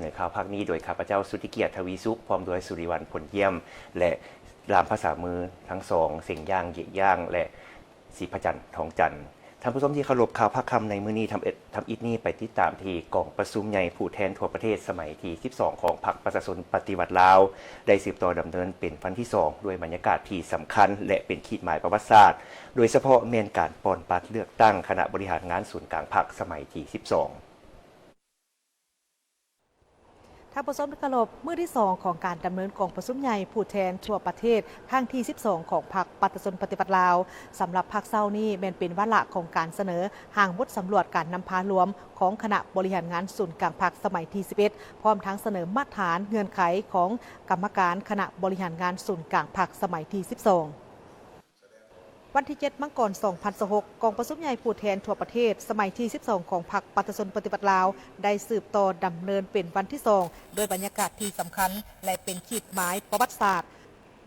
นอข่าวภาคนี้โดยข้าพเจ้าสุทธิเกียรติทวีสุขพร้อมด้วยสุริวรรณผลเยี่ยมและรามภาษามือทั้งสองเสียงย่างเยย่างและศรีพจันทร์ทองจันทร์ท่านผู้ชมที่เคารพข่าวภาคคำในมื้อนี้ทำอิฐนี้ไปติดตามที่กองประชุมใหญ่ผู้แทนทั่วประเทศสมัยที่12ของพรรคประชาชนปฏิวัติลาวได้สืบต่อดำเนินเป็นวันที่2ด้วยบรรยากาศที่สำคัญและเป็นขีดหมายประวัติศาสตร์โดยเฉพาะเมนการป้อนปัดเลือกตั้งคณะบริหารงานศูนย์กลางพรรคสมัยที่12ท่านผู้ชมที่เคารพมื้อที่2ของการดำเนินกองประชุมใหญ่ผู้แทนทั่วประเทศครั้งที่12ของพรรคประชาชนปฏิวัติลาวสำหรับพรรคเศร้านี้เป็นวาระของการเสนอห่างบทสำรวจการนำพารวมของคณะบริหารงานศูนย์กลางพรรคสมัยที่11พร้อมทั้งเสนอมาตรฐานเงื่อนไขของกรรมการคณะบริหารงานศูนย์กลางพรรคสมัยที่12วันที่7 มกราคม 2026กองประชุมใหญ่ผู้แทนทั่วประเทศสมัยที่12ของพรรคประชาชนปฏิบัติลาวได้สืบต่อดำเนินเป็นวันที่2โดยบรรยากาศที่สำคัญและเป็นขีดหมายประวัติศาสตร์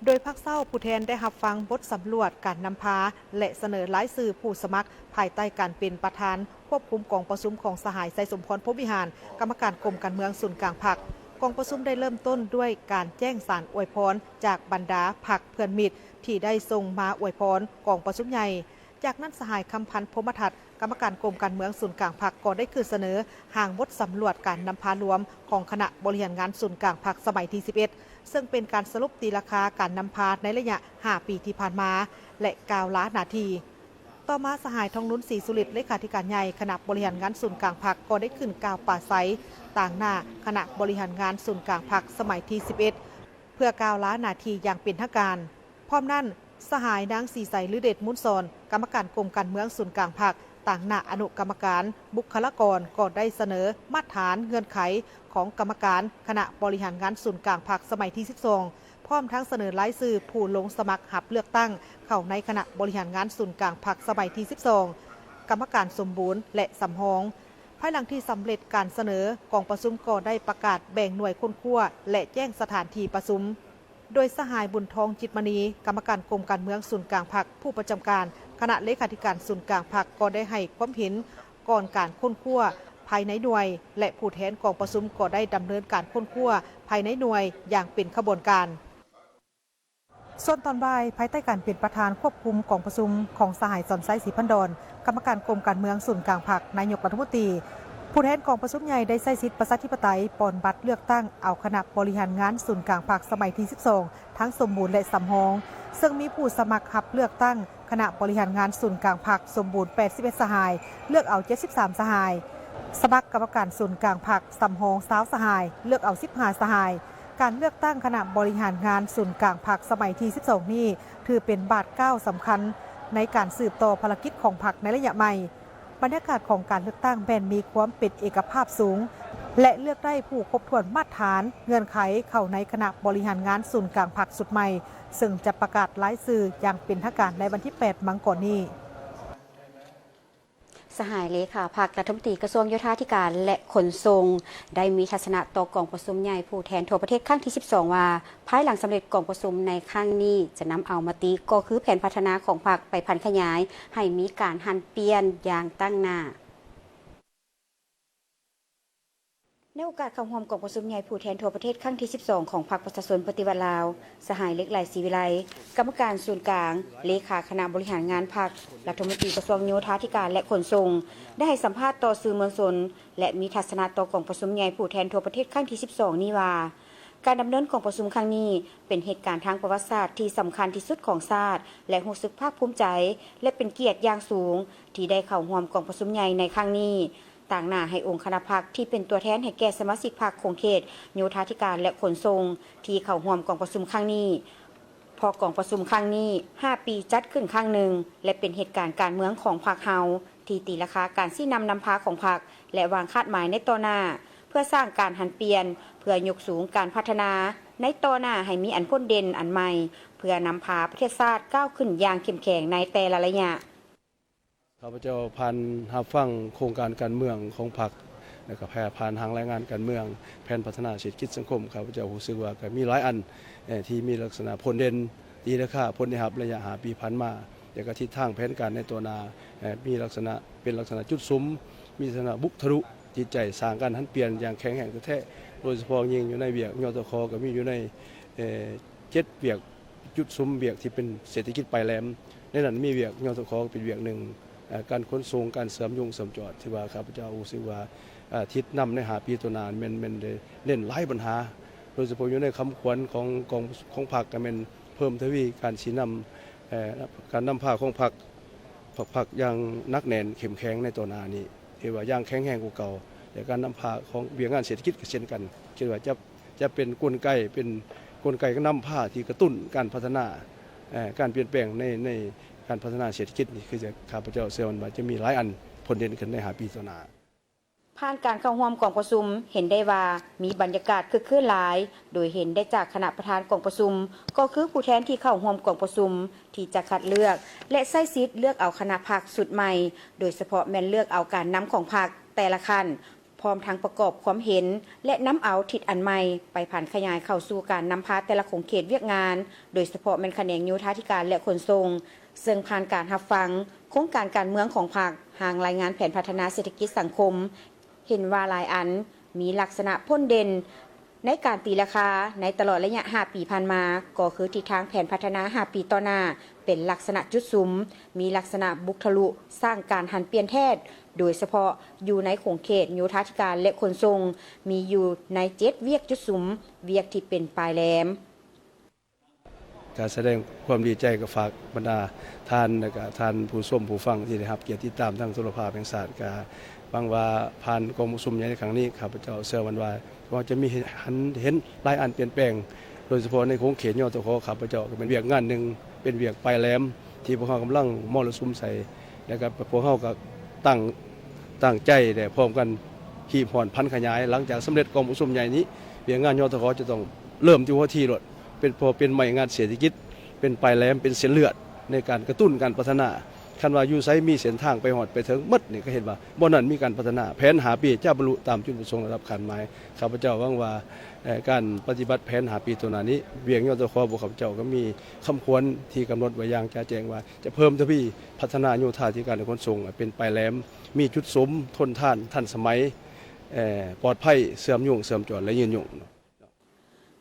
โดยพรรคเศร้าผู้แทนได้รับฟังบทสำรวจการนำพาและเสนอรายชื่อผู้สมัครภายใต้การเป็นประธานควบคุมกองประชุมของสหายไซสมพรพรหมวิหารกรรมการกรมการเมืองศูนย์กลางพรรคกองประชุมได้เริ่มต้นด้วยการแจ้งสารอวยพรจากบรรดาพรรคเพื่อนมิตรที่ได้ส่งมาอวยพรกองประชุมใหญ่จากนั้นสหายคำพันธ์พรหมทัศน์กรรมการกรมการเมืองศูนย์กลางพรรคก็ได้คือเสนอห่างบทสำรวจการนำพารวมของคณะบริหารงานศูนย์กลางพรรคสมัยที่11ซึ่งเป็นการสรุปตีราคาการนำพาในระยะ5ปีที่ผ่านมาและ9 ล้านนาทีต่อมาสหายทองนุ้นศรีสุริตเลขาธิการใหญ่คณะบริหารงานศูนย์กลางพรรคก็ได้ขึ้นกล่าวปราศัยต่างหน้าคณะบริหารงานศูนย์กลางพรรคสมัยที่11เพื่อ9 ล้านนาทีอย่างเป็นทางการพร้อมนั้นสหายนางศรีใสลือเดชมุนซอนกรรมการกรมการเมืองศูนย์กลางพรรคต่างหน้าอนุกรรมการบุคลากรก็ได้เสนอมาตรฐานเงื่อนไขของกรรมการคณะบริหารงานศูนย์กลางพรรคสมัยที่12พร้อมทั้งเสนอรายชื่อผู้ลงสมัครหับเลือกตั้งเข้าในคณะบริหารงานศูนย์กลางพรรคสมัยที่12กรรมการสมบูรณ์และสำรองภายหลังที่สำเร็จการเสนอกองประชุมก็ได้ประกาศแบ่งหน่วยค้นคว้าและแจ้งสถานที่ประชุมโดยสหายบุญทองจิตมณีกรรมการกรมการเมืองศูนย์กลางพรรคผู้ประจำการคณะเลขาธิการศูนย์กลางพรรคก็ได้ให้ความเห็นก่อนการค้นคว้าภายในหน่วยและผู้แทนกองประชุมก็ได้ดำเนินการค้นคว้าภายในหน่วยอย่างเป็นขบวนการส่วนตอนบ่ายภายใต้การเป็นประธานควบคุมกองประชุมของสหายสอนไซศรีพันดอนกรรมการกรมการเมืองศูนย์กลางพรรคนายกรัฐมนตรีผู้แทนกองประชุมใหญ่ได้ใช้สิทธิประชาธิปไตยปอนบัตรเลือกตั้งเอาคณะบริหารงานศูนย์กลางพรรคสมัยที่12ทั้งสมบูรณ์และสำรองซึ่งมีผู้สมัครหับเลือกตั้งคณะบริหารงานศูนย์กลางพรรคสมบูรณ์81สหายเลือกเอา73สหายสมัครกรรมการศูนย์กลางพรรคสำรอง20สหายเลือกเอา15สหายการเลือกตั้งคณะบริหารงานศูนย์กลางพรรคสมัยที่12นี้ถือเป็นบาทก้าวสำคัญในการสืบต่อภารกิจของพรรคในระยะใหม่บรรยากาศของการเลือกตั้งมีความเป็นเอกภาพสูงและเลือกได้ผู้ครบถ้วนมาตรฐานเงื่อนไขเข้าในคณะบริหารงานศูนย์กลางพรรคสุดใหม่ซึ่งจะประกาศรายชื่ออย่างเป็นทางการในวันที่8 มกราคมนี้สหายเลขาพรรครัฐมนตรีกระทรวงโยธาธิการและขนส่งได้มีทัศนะต่อกองประชุมใหญ่ผู้แทนทั่วประเทศครั้งที่12ว่าภายหลังสำเร็จกองประชุมในครั้งนี้จะนำเอามาติก็คือแผนพัฒนาของพรรคไปพันขยายให้มีการหันเปลี่ยนอย่างตั้งหน้าในโอกาสเข้าร่วมกองประชุมใหญ่ผู้แทนทั่วประเทศครั้งที่12ของพรรคประชาชนปฏิวัติลาวสหายเล็กไหลศรีวิไลกรรมการศูนย์กลางเลขาคณะบริหารงานพรรครัฐมนตรีกระทรวงโยธาธิการและขนส่งได้ให้สัมภาษณ์ต่อสื่อมวลชนและมีทัศนะต่อกองประชุมใหญ่ผู้แทนทั่วประเทศครั้งที่12นี้ว่าการดำเนินกองประชุมครั้งนี้เป็นเหตุการณ์ทางประวัติศาสตร์ที่สำคัญที่สุดของชาติและรู้สึกภาคภูมิใจและเป็นเกียรติอย่างสูงที่ได้เข้าร่วมกองประชุมใหญ่ในครั้งนี้ต่างหน้าให้องค์คณะพรรคที่เป็นตัวแทนให้แก่สมาชิกพรรคคงเขตโยธาธิการและขนส่งที่เข้าร่วมกองประชุมครั้งนี้พอกองประชุมครั้งนี้5ปีจัดขึ้นครั้งหนึ่งและเป็นเหตุการณ์การเมืองของพรรคเฮาที่ตีราคาการชี้นำพาของพรรคและวางคาดหมายในต่อหน้าเพื่อสร้างการหันเปลี่ยนเพื่อยกสูงการพัฒนาในต่อหน้าให้มีอันพ้นเด่นอันใหม่เพื่อนำพาประเทศชาติก้าวขึ้นอย่างเข้มแข็งในแต่ละระยะข้าพเจ้าผ่านรับฟังโครงการการเมืองของพรรคและก็ผ่านทางรายงานการเมืองแผนพัฒนาเศรษฐกิจสังคมข้าพเจ้ารู้สึกว่าก็มีหลายอันที่มีลักษณะผลเด่นดีราคาผลในระยะ5 ปีผ่านมาและก็ทิศทางแผนการในตัวหน้ามีลักษณะเป็นลักษณะจุดซุ้มมีลักษณะบุกทะลุ จิตใจสร้างการหันเปลี่ยนอย่างแข็งแกร่งแท้โดยเฉพาะยิ่งอยู่ในเวียกยตคก็มีอยู่ใน7เวียกจุดซุ้มเวียกที่เป็นเศรษฐกิจปลายแหลมในนั้นมีเวียกยตคเป็นเวียกหนึ่งการขนส่งการเสริมยุ่งเสริมจอดที่ว่าข้าพเจ้ารู้สึกว่าทิศนำในหาปีตัวนานมันได้เล่นหลายปัญหาโดยเฉพาะอยู่ในคำขวัญของพรรคก็เป็นเพิ่มทวีการชี้นำการนำพาของพรรคอย่างนักแน่นเข้มแข็งในตัวนานี้ที่ว่าอย่างแข็งแรงกว่าเก่าแต่การนำพาของเวียงงานเศรษฐกิจก็เช่นกันคิดว่าจะเป็นกลไกก็นำพาที่กระตุ้นการพัฒนาการเปลี่ยนแปลงในการพัฒนาเศรษฐกิจนี่คือจะข้าพเจ้าเชื่อว่าจะมีหลายอันผลเด่นขึ้นในหาปีต่อหน้าผ่านการเข้าร่วมกองประชุมเห็นได้ว่ามีบรรยากาศคึกคืนหลายโดยเห็นได้จากคณะประธานกองประชุมก็คือผู้แทนที่เข้าร่วมกองประชุมที่จะคัดเลือกและใช้สิทธิ์เลือกเอาคณะพรรคสุดใหม่โดยเฉพาะแม่นเลือกเอาการนำของพรรคแต่ละขั้นพร้อมทั้งประกอบความเห็นและนำเอาทิศอันใหม่ไปผ่านขยายเข้าสู่การนำพาแต่ละของเขตเวียกงานโดยเฉพาะแม่นแขนงโยธาธิการและขนส่งซึ่งผ่านการรับฟังโครงการเมืองของพรรคหางรายงานแผนพัฒนาเศรษฐกิจสังคมเห็นว่าหลายอันมีลักษณะพ้นเด่นในการตีราคาในตลอดระยะ5 ปีผ่านมาก็คือทิศทางแผนพัฒนา5 ปีต่อหน้าเป็นลักษณะจุดซุ้มมีลักษณะบุกทะลุสร้างการหันเปลี่ยนแทศโดยเฉพาะอยู่ในของเขตโยธาธิการและขนส่งมีอยู่ใน7เวียกจุดซุ้มเวียกที่เป็นปลายแหลมการแสดงความดีใจกับฝากบรรดาท่านและก็ท่านผู้ชมผู้ฟังที่ได้รับเกียรติติดตามทางโทรภาพแห่งชาติก็บางว่าผ่านกองประชุมใหญ่ในครั้งนี้ข้าพเจ้าเชื่อว่าจะมีเห็นหลายอันเปลี่ยนแปลงโดยเฉพาะในโครงเขตยตคข้าพเจ้าก็เป็นเวียกงานหนึ่งเป็นเวียกปลายแหลมที่พวกเขากำลังมรสุมใส่แล้วก็พวกเขาก็ตั้งใจแต่พร้อมกันขี่ผ่อนพันขยายหลังจากสำเร็จกองประชุมใหญ่นี้เวียกงานยตคจะต้องเริ่มที่หัวที่รถเป็นใหม่งานเศรษฐกิจเป็นปลายแหลมเป็นเส้นเลือดในการกระตุ้นการพัฒนาคันว่าอยู่ไซมีเส้นทางไปหอดไปถึงมัดนี่ก็เห็นว่าบ่นั้นมีการพัฒนาแผนหาปีจะบรรลุตามจุดประสงค์ระดับขันหมายข้าพเจ้าหวังว่าการปฏิบัติแผนหาปีตัวนี้เวียงยตคบุข้าพเจ้าก็มีคำควรที่กำหนดไว้อย่างชัดเจนว่าจะเพิ่มทวีพัฒนาโยธาธิการขนส่งเป็นปลายแหลมมีจุดสมทนทานทันสมัยปลอดภัยเสื่อมยุ่งเสื่อมจอดและยืนยง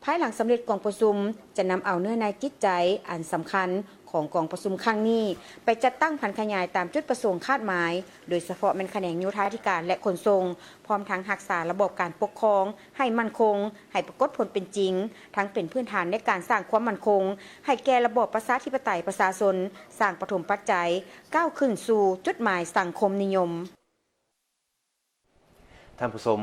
ภายหลังสำเร็จกองประชุมจะนำเอาเนื้อในจิตใจอันสำคัญของกองประชุมครั้งนี้ไปจัดตั้งพันขยายตามจุดประสงค์คาดหมายโดยเฉพาะเป็นแขนงโยธาธิการและขนส่งพร้อมทั้งรักษาระบบการปกครองให้มั่นคงให้ปรากฏผลเป็นจริงทั้งเป็นพื้นฐานในการสร้างความมั่นคงให้แก่ระบบประชาธิปไตยประชาชนสร้างปฐมปัจจัยก้าวขึ้นสู่จุดหมายสังคมนิยมท่านผู้ชม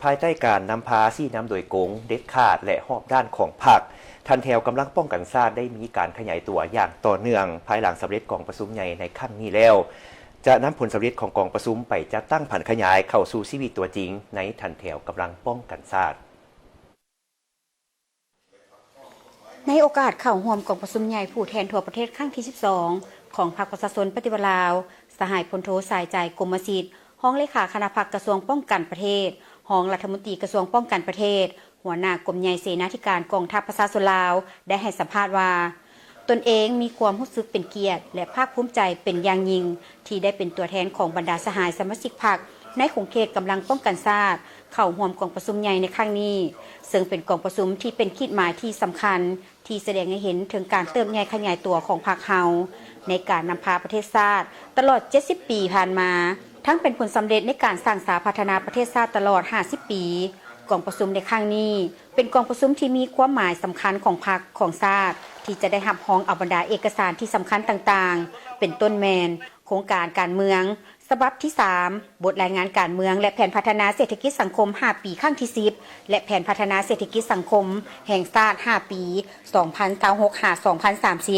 ภายใต้การนำพาซี่น้ำโดยโกงเด็ดขาดและหอบด้านของพรรคทันแถวกำลังป้องกันชาติได้มีการขยายตัวอย่างต่อเนื่องภายหลังสำเร็จกองประชุมใหญ่ในครั้งนี้แล้วจะนำผลสำเร็จของกองประชุมไปจัดตั้งผันขยายเข้าสู่ชีวิตตัวจริงในทันแถวกำลังป้องกันชาติในโอกาสเข้าร่วมกองประชุมใหญ่ผู้แทนทั่วประเทศครั้งที่12ของพรรคประชาชนปฏิวัติลาวสหายพลโทสายใจกรมสิทธิ์ห้องเลขาคณะพรรคกระทรวงป้องกันประเทศห้องรัฐมนตรีกระทรวงป้องกันประเทศหัวหน้ากรมใหญ่เสนาธิการกองทัพประชาชนลาวได้ให้สัมภาษณ์ว่าตนเองมีความรู้สึกเป็นเกียรติและภาคภูมิใจเป็นอย่างยิ่งที่ได้เป็นตัวแทนของบรรดาสหายสมาชิกพรรคในของเขตกำลังป้องกันชาติเข้าร่วมกองประชุมใหญ่ในครั้งนี้ซึ่งเป็นกองประชุมที่เป็นขีดหมายที่สำคัญที่แสดงให้เห็นถึงการเติบใหญ่ขยายตัวของพรรคเฮาในการนำพาประเทศชาติตลอด70 ปีผ่านมาทั้งเป็นผลสำเร็จในการสร้างสาพัฒนาประเทศชาติตลอด50 ปีกองประชุมในครั้งนี้เป็นกองประชุมที่มีความหมายสำคัญของพรรคของชาติที่จะได้รับรองเอาบรรดาเอกสารที่สำคัญต่างๆเป็นต้นแมนโครงการการเมืองฉบับที่3บทรายงานการเมืองและแผนพัฒนาเศรษฐกิจสังคม5 ปีครั้งที่10และแผนพัฒนาเศรษฐกิจสังคมแห่งชาติ5 ปี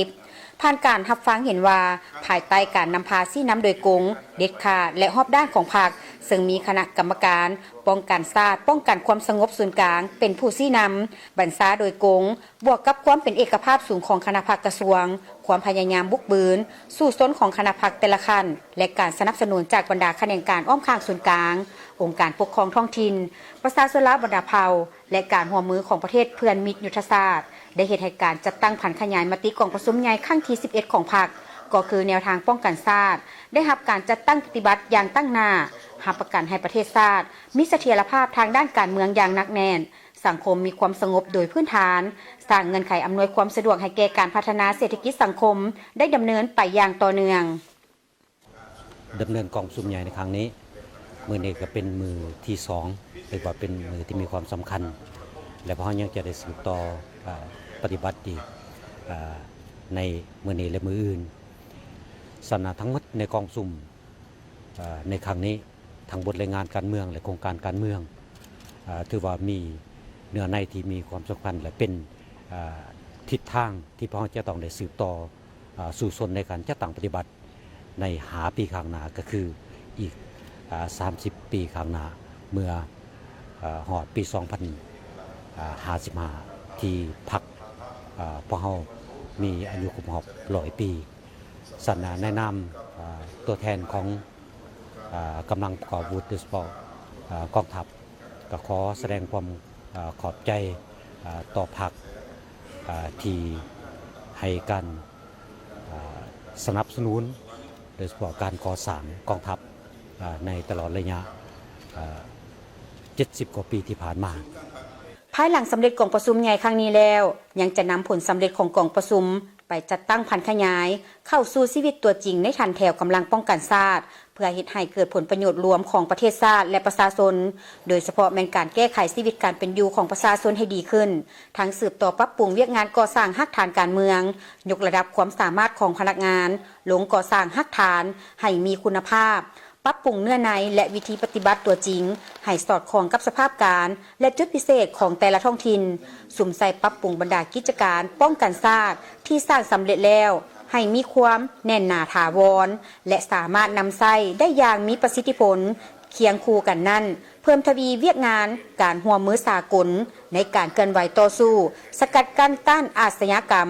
2026-2030ผ่านการรับฟังเห็นว่าภายใต้การนำพาซี่น้ำโดยโกงเด็ดขาดและรอบด้านของพรรคซึ่งมีคณะกรรมการป้องกันชาติป้องกันความสงบส่วนกลางเป็นผู้ซี่นำบัญชาโดยโกงบวกกับความเป็นเอกภาพสูงของคณะพรรคกระทรวงความพยายามบุกบืนสู่ซนของคณะพรรคแต่ละขั้นและการสนับสนุนจากบรรดาขนงการอ้อมข้างส่วนกลางองค์การปกครองท้องถิ่นประชาชนบรรดาเผ่าและการร่วมมือของประเทศเพื่อนมิตรยุทธศาสตร์ได้เหตุให้การจัดตั้งผันขยายมติกองประชุมใหญ่ครั้งที่11ของพรรคก็คือแนวทางป้องกันชาติได้รับการจัดตั้งปฏิบัติอย่างตั้งหน้า หาประกันให้ประเทศชาติมีเสถียรภาพทางด้านการเมืองอย่างหนักแน่นสังคมมีความสงบโดยพื้นฐานสร้างเงื่อนไขอำนวยความสะดวกให้แก่การพัฒนาเศรษฐกิจสังคมได้ดำเนินไปอย่างต่อเนื่องดำเนินกองประชุมใหญ่ในครั้งนี้มือนี้ก็เป็นมือที่2เรียกว่าเป็นมือที่มีความสำคัญและพวกเรายังจะได้สืบต่อปฏิบัติอีกในมือนี้และมืออื่นสนะทั้งหมดในกองประชุมในครั้งนี้ทั้งบทรายงานการเมืองและโครงการการเมืองถือว่ามีเนื้อในที่มีความสำคัญและเป็นทิศทางที่พวกเราจะต้องได้สืบต่อสู่ส่วนในการจัดตั้งปฏิบัติใน5 ปีข้างหน้าก็คืออีก30 ปีข้างหน้าเมื่อหอดปี2055ที่พักพวกเรามีอายุครบรอบ100 ปีสัญญาแนะนำตัวแทนของกำลังประกอบอาวุธโดยเฉพาะกองทัพก็ขอแสดงความขอบใจต่อพรรคที่ให้การสนับสนุนโดยเฉพาะการก่อสร้างกองทัพในตลอดระยะ70 กว่าปีที่ผ่านมาภายหลังสำเร็จกองประชุมใหญ่ครั้งนี้แล้วยังจะนำผลสำเร็จของกองประชุมไปจัดตั้งพันขยายเข้าสู่ชีวิตตัวจริงในทันแถวกำลังป้องกันชาติเพื่อเฮ็ดให้เกิดผลประโยชน์รวมของประเทศชาติและประชาชนโดยเฉพาะแม่นการแก้ไขชีวิตการเป็นอยู่ของประชาชนให้ดีขึ้นทั้งสืบต่อปรับปรุงเวียกงานก่อสร้างรากฐานการเมืองยกระดับความสามารถของพนักงานลงก่อสร้างรากฐานให้มีคุณภาพปรับปรุงเนื้อในและวิธีปฏิบัติตัวจริงให้สอดคล้องกับสภาพการและจุดพิเศษของแต่ละท้องถิ่นสุ่มใส่ปรับปรุงบรรดากิจการป้องกันชาติที่สร้างสำเร็จแล้วให้มีความแน่นหนาถาวรและสามารถนำใช้ได้อย่างมีประสิทธิผลเคียงคู่กันนั่นเพิ่มทวีเวียกงานการร่วมมือสากลในการเคลื่อนไหวต่อสู้สกัดกั้นต้านอาชญากรรม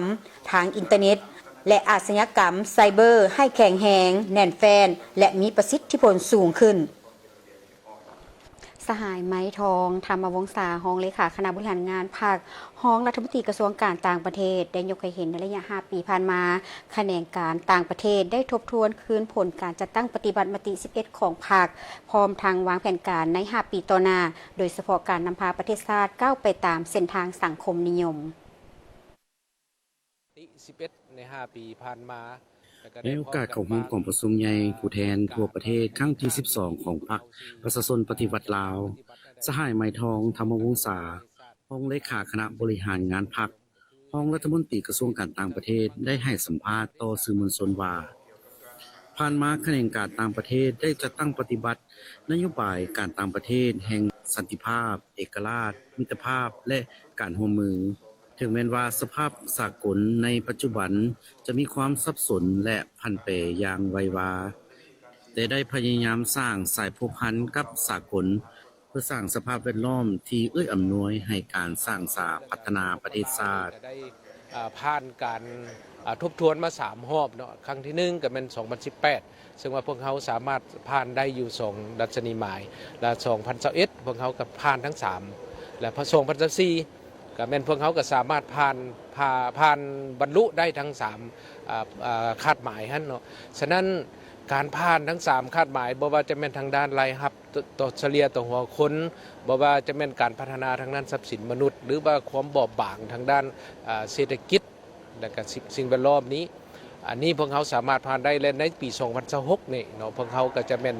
ทางอินเทอร์เน็ตและอาชญากรรมไซเบอร์ให้แข็งแรงแน่นแฟ้นและมีประสิทธิผลสูงขึ้นสหายไม้ทองธรรมวงศาห้องเลขาคณะบริหารงานภาคห้องรัฐมนตรีกระทรวงการต่างประเทศได้ยกให้เห็นในระยะ5 ปีผ่านมาแขนงการต่างประเทศได้ทบทวนคืนผลการจัดตั้งปฏิบัติมติ 11 ของภาคพร้อมทางวางแผนการใน5 ปีต่อหน้าโดยเฉพาะการนำพาประเทศชาติก้าวไปตามเส้นทางสังคมนิยม11 ใน 5 ปีผ่านมาในโอกาสเข้าร่วมกองประชุมใหญ่ผู้แทนทั่วประเทศครั้งที่ 12 ของพรรคประชาชนปฏิวัติลาวสหายไหมทองธรรมวงศารองเลขาคณะบริหารงานพรรครองรัฐมนตรีกระทรวงการต่างประเทศได้ให้สัมภาษณ์ต่อสื่อมวลชนว่าผ่านมาแขนงการต่างประเทศได้จัดตั้งปฏิบัตินโยบายการต่างประเทศแห่งสันติภาพเอกราชมิตรภาพและการร่วมมือถึงแม้ว่าสภาพสากลในปัจจุบันจะมีความสับสนและผันแปรอย่างไววาแต่ได้พยายามสร้างสายผูกพันกับสากลเพื่อสร้างสภาพแวดล้อมที่เอื้ออำนวยให้การสร้างสรรค์พัฒนาประเทศชาติได้ผ่านการทบทวนมา3 รอบเนาะครั้งที่1ก็เป็น2018ซึ่งว่าพวกเขาสามารถผ่านได้อยู่2ดัชนีหมายและ2021พวกเขาก็ผ่านทั้ง3และพอ2024ก็แม่นพวกเขาก็สามารถผ่านบรรลุได้ทั้ง3คาดหมายหั่นเนาะฉะนั้นการผ่านทั้ง3คาดหมายบ่ว่าจะเป็นทางด้านรายรับต่อเฉลี่ยต่อหัวคนบ่ว่าจะเป็นการพัฒนาทางด้านทรัพย์สินมนุษย์หรือว่าความบอบบางทางด้านเศรษฐกิจและก็สิ่งแวดล้อมนี้อันนี้พวกเขาสามารถผ่านได้และในปี2026นี่เนาะพวกเขาก็จะเป็น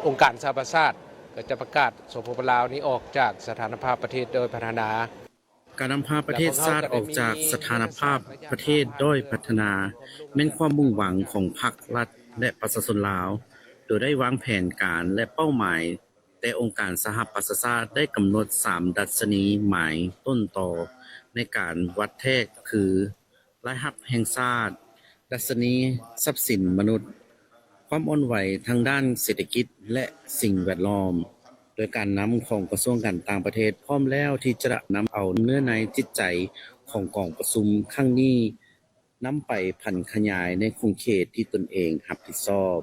องค์การสหประชาชาติก็จะประกาศสปปลาวนี้ออกจากสถานภาพประเทศโดยพัฒนาการนำพาประเทศชาติออกจากสถานภาพประเทศด้อยพัฒนาเป็นความมุ่งหวังของพรรครัฐและประชาชนลาวโดยได้วางแผนการและเป้าหมายแต่องค์การสหประชาชาติได้กำหนด3ดัชนีหมายต้นต่อในการวัดแทกคือรายรับแห่งชาติดัชนีทรัพย์สินมนุษย์ความอ่อนไหวทางด้านเศรษฐกิจและสิ่งแวดล้อมโดยการนำของกระทรวงการต่างประเทศพร้อมแล้วที่จะนำเอาเนื้อในจิตใจของกองประชุมครั้งนี้นำไปพันขยายในขอบเขตที่ตนเองรับผิดชอบ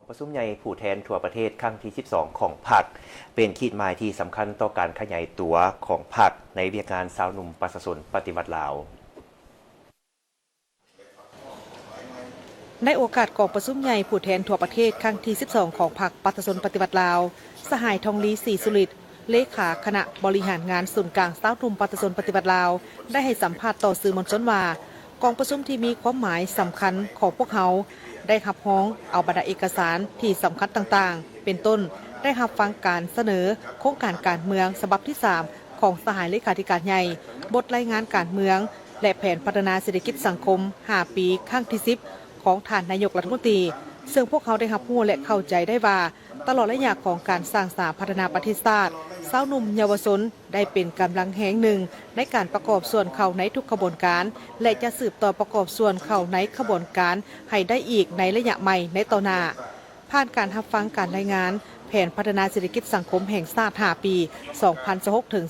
ประชุมใหญ่ผู้แทนทั่วประเทศครั้งที่ 12 ของพรรคเป็นขีดหมายที่สำคัญต่อการขยายตัวของพรรคในเวียกงานสาวหนุ่มประชาชนปฏิวัติลาว ในโอกาสกองประชุมใหญ่ผู้แทนทั่วประเทศครั้งที่ 12 ของพรรคปัตตชนปฏิบัติลาวสหายทองลีศรีสุริตเลขาคณะบริหารงานศูนย์กลางสาวหนุ่มปัตตชนปฏิบัติลาวได้ให้สัมภาษณ์ต่อสื่อมวลชนว่ากองประชุมที่มีความหมายสำคัญของพวกเขาได้รับร้องเอาบรรดาเอกสารที่สำคัญต่างๆเป็นต้นได้รับฟังการเสนอโครงการการเมืองฉบับที่ 3 ของสหายเลขาธิการใหญ่บทรายงานการเมืองและแผนพัฒนาเศรษฐกิจสังคม5 ปีครั้งที่ 10 ของท่านนายกรัฐมนตรีซึ่งพวกเขาได้รับรู้และเข้าใจได้ว่าตลอดระยะของการสร้างสรรค์พัฒนาประเทศชาติสาวหนุ่มเยาวชนได้เป็นกำลังแห่งหนึ่งในการประกอบส่วนเข้าในทุกขบวนการและจะสืบต่อประกอบส่วนเข้าในขบวนการให้ได้อีกในระยะใหม่ในต่อหน้าผ่านการรับฟังการรายงานแผนพัฒนาเศรษฐกิจสังคมแห่งชาติ5 ปี 2016 ถึง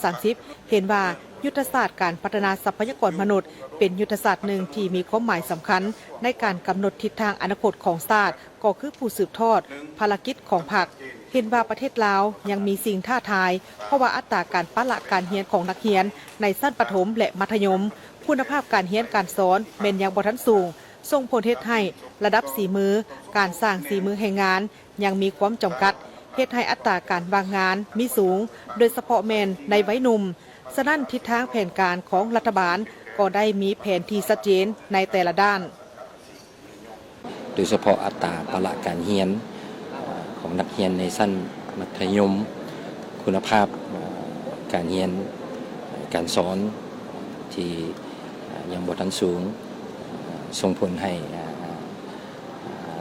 2030 เห็นว่ายุทธศาสตร์การพัฒนาทรัพยากรมนุษย์เป็นยุทธศาสตร์หนึ่งที่มีความหมายสำคัญในการกำหนดทิศทางอนาคตของชาติก็คือผู้สืบทอดภารกิจของพรรคเห็นว่าประเทศลาวยังมีสิ่งท้าทายเพราะว่าอัตราการปะละการเรียนของนักเรียนในชั้นประถมและมัธยมคุณภาพการเรียนการสอนแม้นยังบ่ทันสูงส่งผลเฮ็ดให้ระดับสีมือการสร้างสีมือแห่งงานยังมีความจำกัดเฮ็ดให้อัตราการว่างงานมีสูงโดยเฉพาะแม่นในวัยหนุ่มฉะนั้นทิศทางแผนการของรัฐบาลก็ได้มีแผนที่ชัดเจนในแต่ละด้านโดยเฉพาะอัตราปละการเรียนของนักเรียนในชั้นมัธยมคุณภาพการเรียนการสอนที่ยังบ่ทันสูงส่งผลให้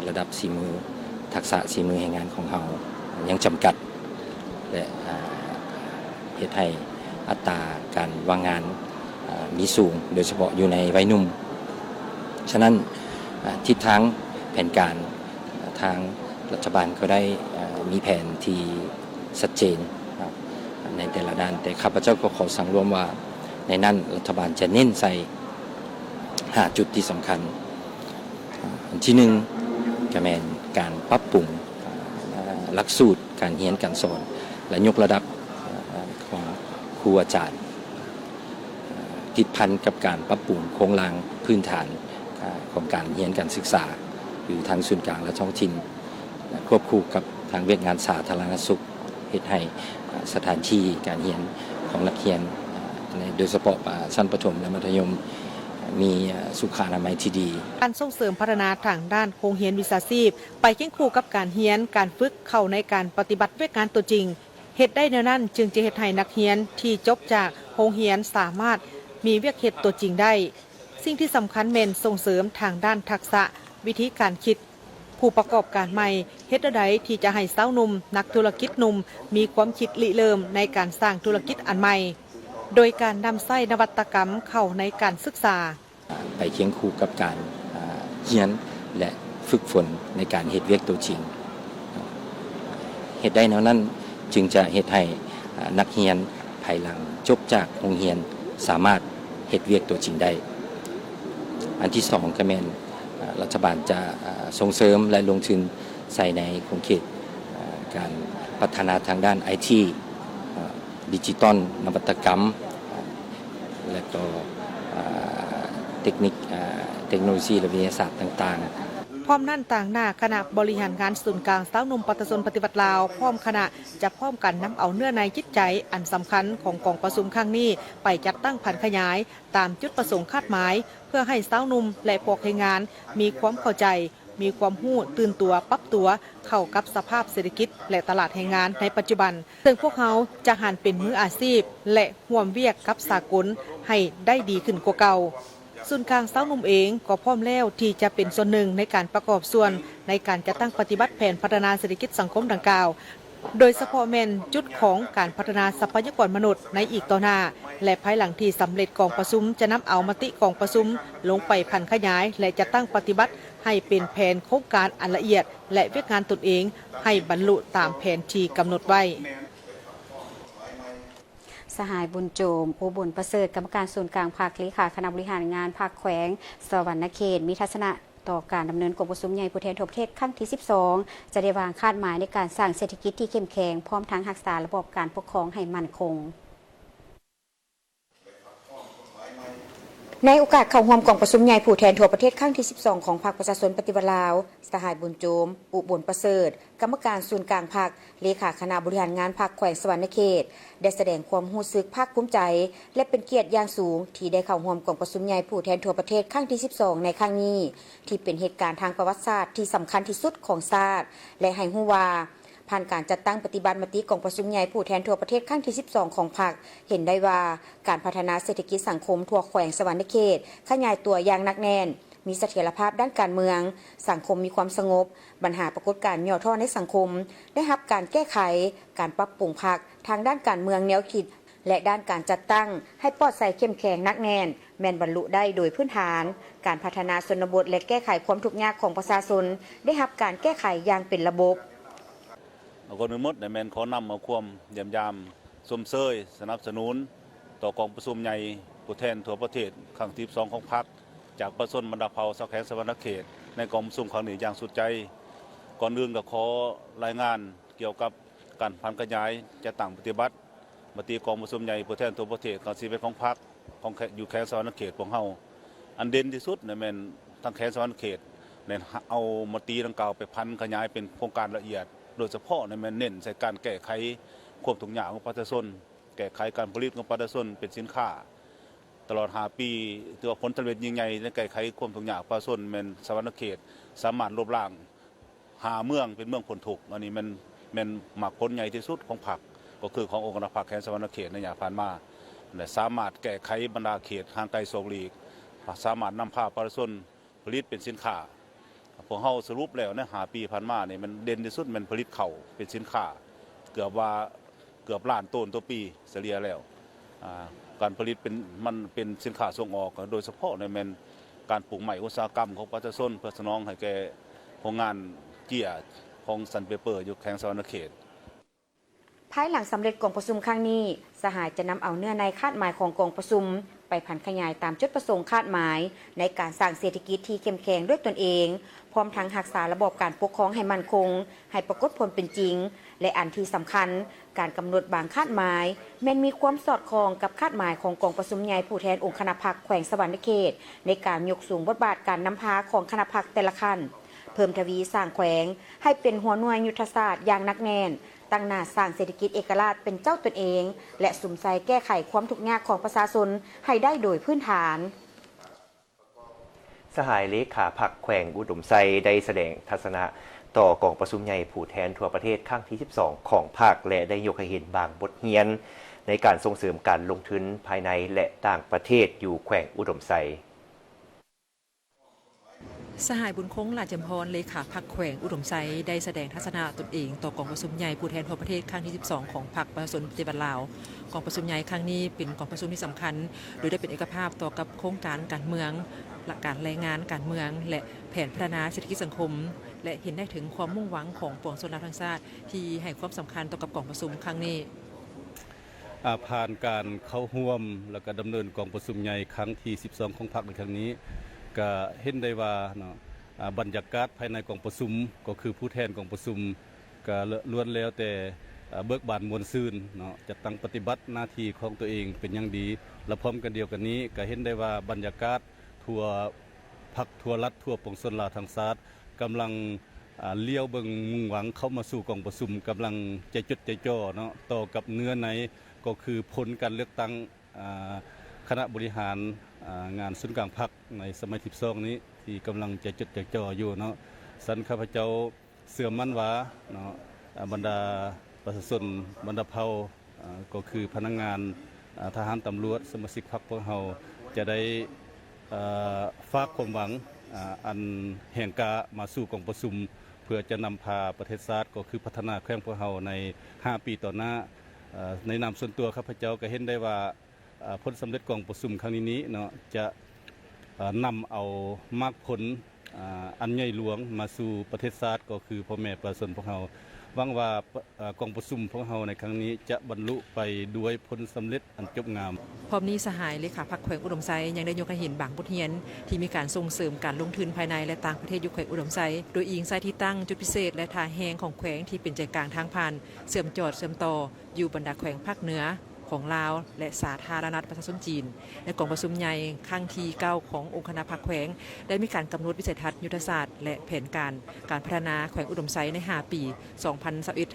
ระดับสีมือทักษะสีมือแห่งงานของเรายังจำกัดและเฮ็ดให้อัตราการว่างงานมีสูงโดยเฉพาะอยู่ในวัยหนุ่มฉะนั้นทิศทางแผนการทางรัฐบาลก็ได้มีแผนที่ชัดเจนในแต่ละด้านแต่ข้าพเจ้าก็ขอสั่งรวมว่าในนั้นรัฐบาลจะเน้นใส่5 จุดที่สำคัญอันที่1ก็แม่นการปรับปรุงหลักสูตรการเรียนการสอนและยกระดับของครูอาจารย์ติดพันกับการปรับปรุงโครงสร้างพื้นฐานของการเรียนการศึกษาอยู่ทางส่วนกลางและท้องถิ่นควบคู่กับทางเวียกงานสาธารณสุขเฮ็ดให้สถานที่การเรียนของนักเรียนโดยเฉพาะชั้นประถมและมัธยมมีสุขอนามัยที่ดีการส่งเสริมพัฒนาทางด้านโรงเรียนวิชาชีพไปเคียงคู่กับการเรียนการฝึกเข้าในการปฏิบัติเวียกงานตัวจริงเฮ็ดได้แนวนั้นจึงจะเฮ็ดให้นักเรียนที่จบจากโรงเรียนสามารถมีเวียกเฮ็ดตัวจริงได้สิ่งที่สำคัญแม่นส่งเสริมทางด้านทักษะวิธีการคิดผู้ประกอบการใหม่เฮ็ดใดที่จะให้สาวหนุ่มนักธุรกิจหนุ่มมีความคิดริเริ่มในการสร้างธุรกิจอันใหม่โดยการนำใช้นวัตกรรมเข้าในการศึกษาไปเคียงคู่กับการเรียนและฝึกฝนในการเฮ็ดเวียกตัวจริงเฮ็ดได้แนวนั้นจึงจะเฮ็ดให้นักเรียนภายหลังจบจากโรงเรียนสามารถเฮ็ดเวียกตัวจริงได้อันที่2ก็แม่นรัฐบาลจะส่งเสริมและลงทุนใส่ในโครงเขตการพัฒนาทางด้าน IT ดิจิตอลนวัตกรรมและก็เทคโนโลยีและวิทยาศาสตร์ต่างๆพร้อมนั่นต่างหน้าคณะบริหารงานศูนย์กลางสาวหนุ่มปัตตชนปฏิบัติลาวพร้อมคณะจะพร้อมกันนำเอาเนื้อในจิตใจอันสำคัญของกองประชุมครั้งนี้ไปจัดตั้งแผนขยายตามจุดประสงค์คาดหมายเพื่อให้สาวหนุ่มและพวกแรงงานมีความเข้าใจมีความรู้ตื่นตัวปรับตัวเข้ากับสภาพเศรษฐกิจและตลาดแรงงานในปัจจุบันซึ่งพวกเขาจะหันเป็นมืออาชีพและร่วมเวียกกับสากลให้ได้ดีขึ้นกว่าเก่าศูนย์กลางสาวหนุ่มเองก็พร้อมแล้วที่จะเป็นส่วนหนึ่งในการประกอบส่วนในการจัดตั้งปฏิบัติแผนพัฒนาเศรษฐกิจสังคมดังกล่าวโดยเฉพาะแม่นจุดของการพัฒนาทรัพยากรมนุษย์ในอีกต่อหน้าและภายหลังที่สำเร็จกองประชุมจะนำเอามติกองประชุมลงไปพันขยายและจะตั้งปฏิบัติให้เป็นแผนโครงการอันละเอียดและเวียกงานตนเองให้บรรลุตามแผนที่กำหนดไว้สหายบุญโจมอุบลประเสริฐกรรมการศูนย์กลางภาคเลขาคณะบริหารงานภาคแขวงสวรรณเขตมีทัศนะต่อการดำเนินกองประชุมใหญ่ผู้แทนทั่วประเทศครั้งที่ 12จะได้วางคาดหมายในการสร้างเศรษฐกิจที่เข้มแข็งพร้อมทั้งรักษาระบบการปกครองให้มั่นคง ในโอกาสเข้าร่วมกองประชุมใหญ่ผู้แทนทั่วประเทศครั้งที่ 12 ของพรรคประชาชนปฏิวัติลาวสหายบุญโจม อุบลประเสริฐ กรรมการศูนย์กลางพรรคเลขาคณะบริหารงานพรรคแขวงสวรรณเขตได้แสดงความรู้สึกภาคภูมิใจและเป็นเกียรติอย่างสูงที่ได้เข้าร่วมกองประชุมใหญ่ผู้แทนทั่วประเทศครั้งที่ 12 ในครั้งนี้ที่เป็นเหตุการณ์ทางประวัติศาสตร์ที่สำคัญที่สุดของชาติและให้รู้ว่าผ่านการจัดตั้งปฏิบัติมติกองประชุมใหญ่ผู้แทนทั่วประเทศครั้งที่ 12 ของพรรคเห็นได้ว่าการพัฒนาเศรษฐกิจสังคมทั่วแขวงสวรรณเขตขยายตัวอย่างหนักแน่นมีเสถียรภาพด้านการเมืองสังคมมีความสงบปัญหาปรากฏการณ์ย่อท่อในสังคมได้รับการแก้ไขการปรับปรุงพรรคทางด้านการเมืองแนวคิดและด้านการจัดตั้งให้ปลอดใสเข้มแข็งหนักแน่นแม่นบรรลุได้โดยพื้นฐานการพัฒนาชนบทและแก้ไขความทุกข์ยากของประชาชนได้รับการแก้ไขอย่างเป็นระบบคนอื่นหมดในแมนขอนำเอาความเยี่ยมยามสมเสยสนับสนุนต่อกองประชุมใหญ่ผู้แทนทั่วประเทศครั้งที่ 12 ของพรรคจากประชาชนบรรดาเผ่าชาวแขวงสวรรณเขตในกองประชุมครั้งนี้อย่างสุดใจก่อนอื่นก็ขอรายงานเกี่ยวกับการพันขยายจะตั้งปฏิบัติมติกองประชุมใหญ่ผู้แทนทั่วประเทศครั้งที่ 11 ของพรรคของอยู่แขวงสวรรณเขตของเฮาอันเด่นที่สุดในแมนทั้งแขวงสวรรณเขตในเอามติดังกล่าวไปพันขยายเป็นโครงการละเอียดโดยเฉพาะในมันเน้นใส่การแก้ไขความทุกข์ยากของประชาชนแก้ไขการผลิตของประชาชนเป็นสินค้าตลอด5 ปีถือว่าผลสำเร็จยิ่งใหญ่ในแก้ไขความทุกข์ยากประชาชนมันสวรรณเขตสามารถลบล้างเมืองเป็นเมืองพ้นทุกข์อันนี้มันหมากผลใหญ่ที่สุดของพรรคก็คือขององค์การพรรคแขวงสวรรณเขตในอย่างผ่านมาและสามารถแก้ไขบรรดาเขตห่างไกลโซลีกสามารถนำพาประชาชนผลิตเป็นสินค้าพวกเขาสรุปแล้วใน5 ปีผ่านมาเนี่ยมันเด่นที่สุดมันผลิตข้าวเป็นสินค้าเกือบล้านต้นต่อปีเฉลี่ยแล้วการผลิตมันเป็นสินค้าส่งออกโดยเฉพาะในมันการปลูกใหม่อุตสาหกรรมของประชาชนเพื่อสนองให้แก่โรงงานเจียของซันเปเปอร์อยู่แขวงสวรรณเขตภายหลังสำเร็จกองประชุมครั้งนี้สหายจะนำเอาเนื้อในคาดหมายของกองประชุมไปผันขยายตามจุดประสงค์คาดหมายในการสร้างเศรษฐกิจที่เข้มแข็งด้วยตนเองพร้อมทั้งรักษาระบบการปกครองให้มั่นคงให้ปรากฏผลเป็นจริงและอันที่สำคัญการกำหนดบางคาดหมายแม้นมีความสอดคล้องกับคาดหมายของกองประชุมใหญ่ผู้แทนองค์คณะพรรคแขวงสวรรณเขตในการยกสูงบทบาทการนำพาของคณะพรรคแต่ละขั้นเพิ่มทวีสร้างแขวงให้เป็นหัวหน่วยยุทธศาสตร์อย่างหนักแน่นตั้งหน้าสร้างเศรษฐกิจเอกราชเป็นเจ้าตนเองและสุมใส่แก้ไขความทุกข์ยากของประชาชนให้ได้โดยพื้นฐานสหายเลขาพรรคแขวงอุดมไซได้แสดงทัศนะต่อกองประชุมใหญ่ผู้แทนทั่วประเทศครั้งที่ 12 ของพรรคและได้ยกให้เห็นบางบทเรียนในการส่งเสริมการลงทุนภายในและต่างประเทศอยู่แขวงอุดมไซสหายบุญคงหลาจำพรเลขาพรรคแขวงอุดมไซได้แสดงทัศนะตนเองต่อกองประชุมใหญ่ผู้แทนทั่วประเทศครั้งที่ 12 ของพรรคประชาชนปฏิบัติลาวกองประชุมใหญ่ครั้งนี้เป็นกองประชุมที่สำคัญโดยได้เป็นเอกภาพต่อกับโครงการการเมืองหลักการแรงงานการเมืองและแผนพัฒนาเศรษฐกิจสังคมและเห็นได้ถึงความมุ่งหวังของปวงชนทั้งชาติที่ให้ความสำคัญต่อกับกองประชุมครั้งนี้ผ่านการเข้าร่วมแล้วก็ดำเนินกองประชุมใหญ่ครั้งที่ 12 ของพรรคในครั้งนี้ก็เห็นได้ว่าเนาะบรรยากาศภายในกองประชุมก็คือผู้แทนกองประชุมก็ล้วนแล้วแต่เบิกบานมวลซื่นเนาะจะตั้งปฏิบัติหน้าที่ของตัวเองเป็นอย่างดีและพร้อมกันเดียวกันนี้ก็เห็นได้ว่าบรรยากาศทั่วพรรคทั่วรัฐทั่วปวงชนลาวทั้งชาติกำลังเลี้ยวเบิ่งมุ่งหวังเข้ามาสู่กองประชุมกำลังใจจดใจจ่อเนาะต่อกับเนื้อในก็คือผลการเลือกตั้งคณะบริหารงานศูนย์กลางพรรคในสมัย 12 นี้ที่กำลังใจจดใจจ่ออยู่เนาะสันข้าพเจ้าเสื่อมมั่นว่าเนาะบรรดาประชาชนบรรดาเผ่าก็คือพนักงานทหารตำรวจสมาชิกพรรคพวกเราจะได้ฝากความหวังอันแห่งกามาสู่กองประชุมเพื่อจะนำพาประเทศชาติก็คือพัฒนาแขวงพวกเราใน5 ปีต่อหน้าในนามส่วนตัวข้าพเจ้าก็เห็นได้ว่าผลสำเร็จกองประชุมครั้งนี้เนาะจะนำเอามากผลอันใหญ่หลวงมาสู่ประเทศชาติก็คือพ่อแม่ประชาชนพวกเราหวังว่ากองประชุมพวกเราในครั้งนี้จะบรรลุไปด้วยผลสำเร็จอันจบงามพร้อมนี้สหายเลขาพรรคแขวงอุดมไซยังได้ยกให้เห็นบางบทเรียนที่มีการส่งเสริมการลงทุนภายในและต่างประเทศอยู่แขวงอุดมไซโดยอิงไซที่ตั้งจุดพิเศษและท่าแหงของแขวงที่เป็นใจกลางทางผ่านเสื่อมจอดเสื่อมต่ออยู่บรรดาแขวงภาคเหนือ ของลาวและสาธารณรัฐประชาชนจีนในกองประชุมใหญ่ครั้งที่9ขององค์คณะพรรคแขวงได้มีการกำหนดวิสัยทัศน์ยุทธศาสตร์และแผนการพัฒนาแขวงอุดมไซใน5 ปี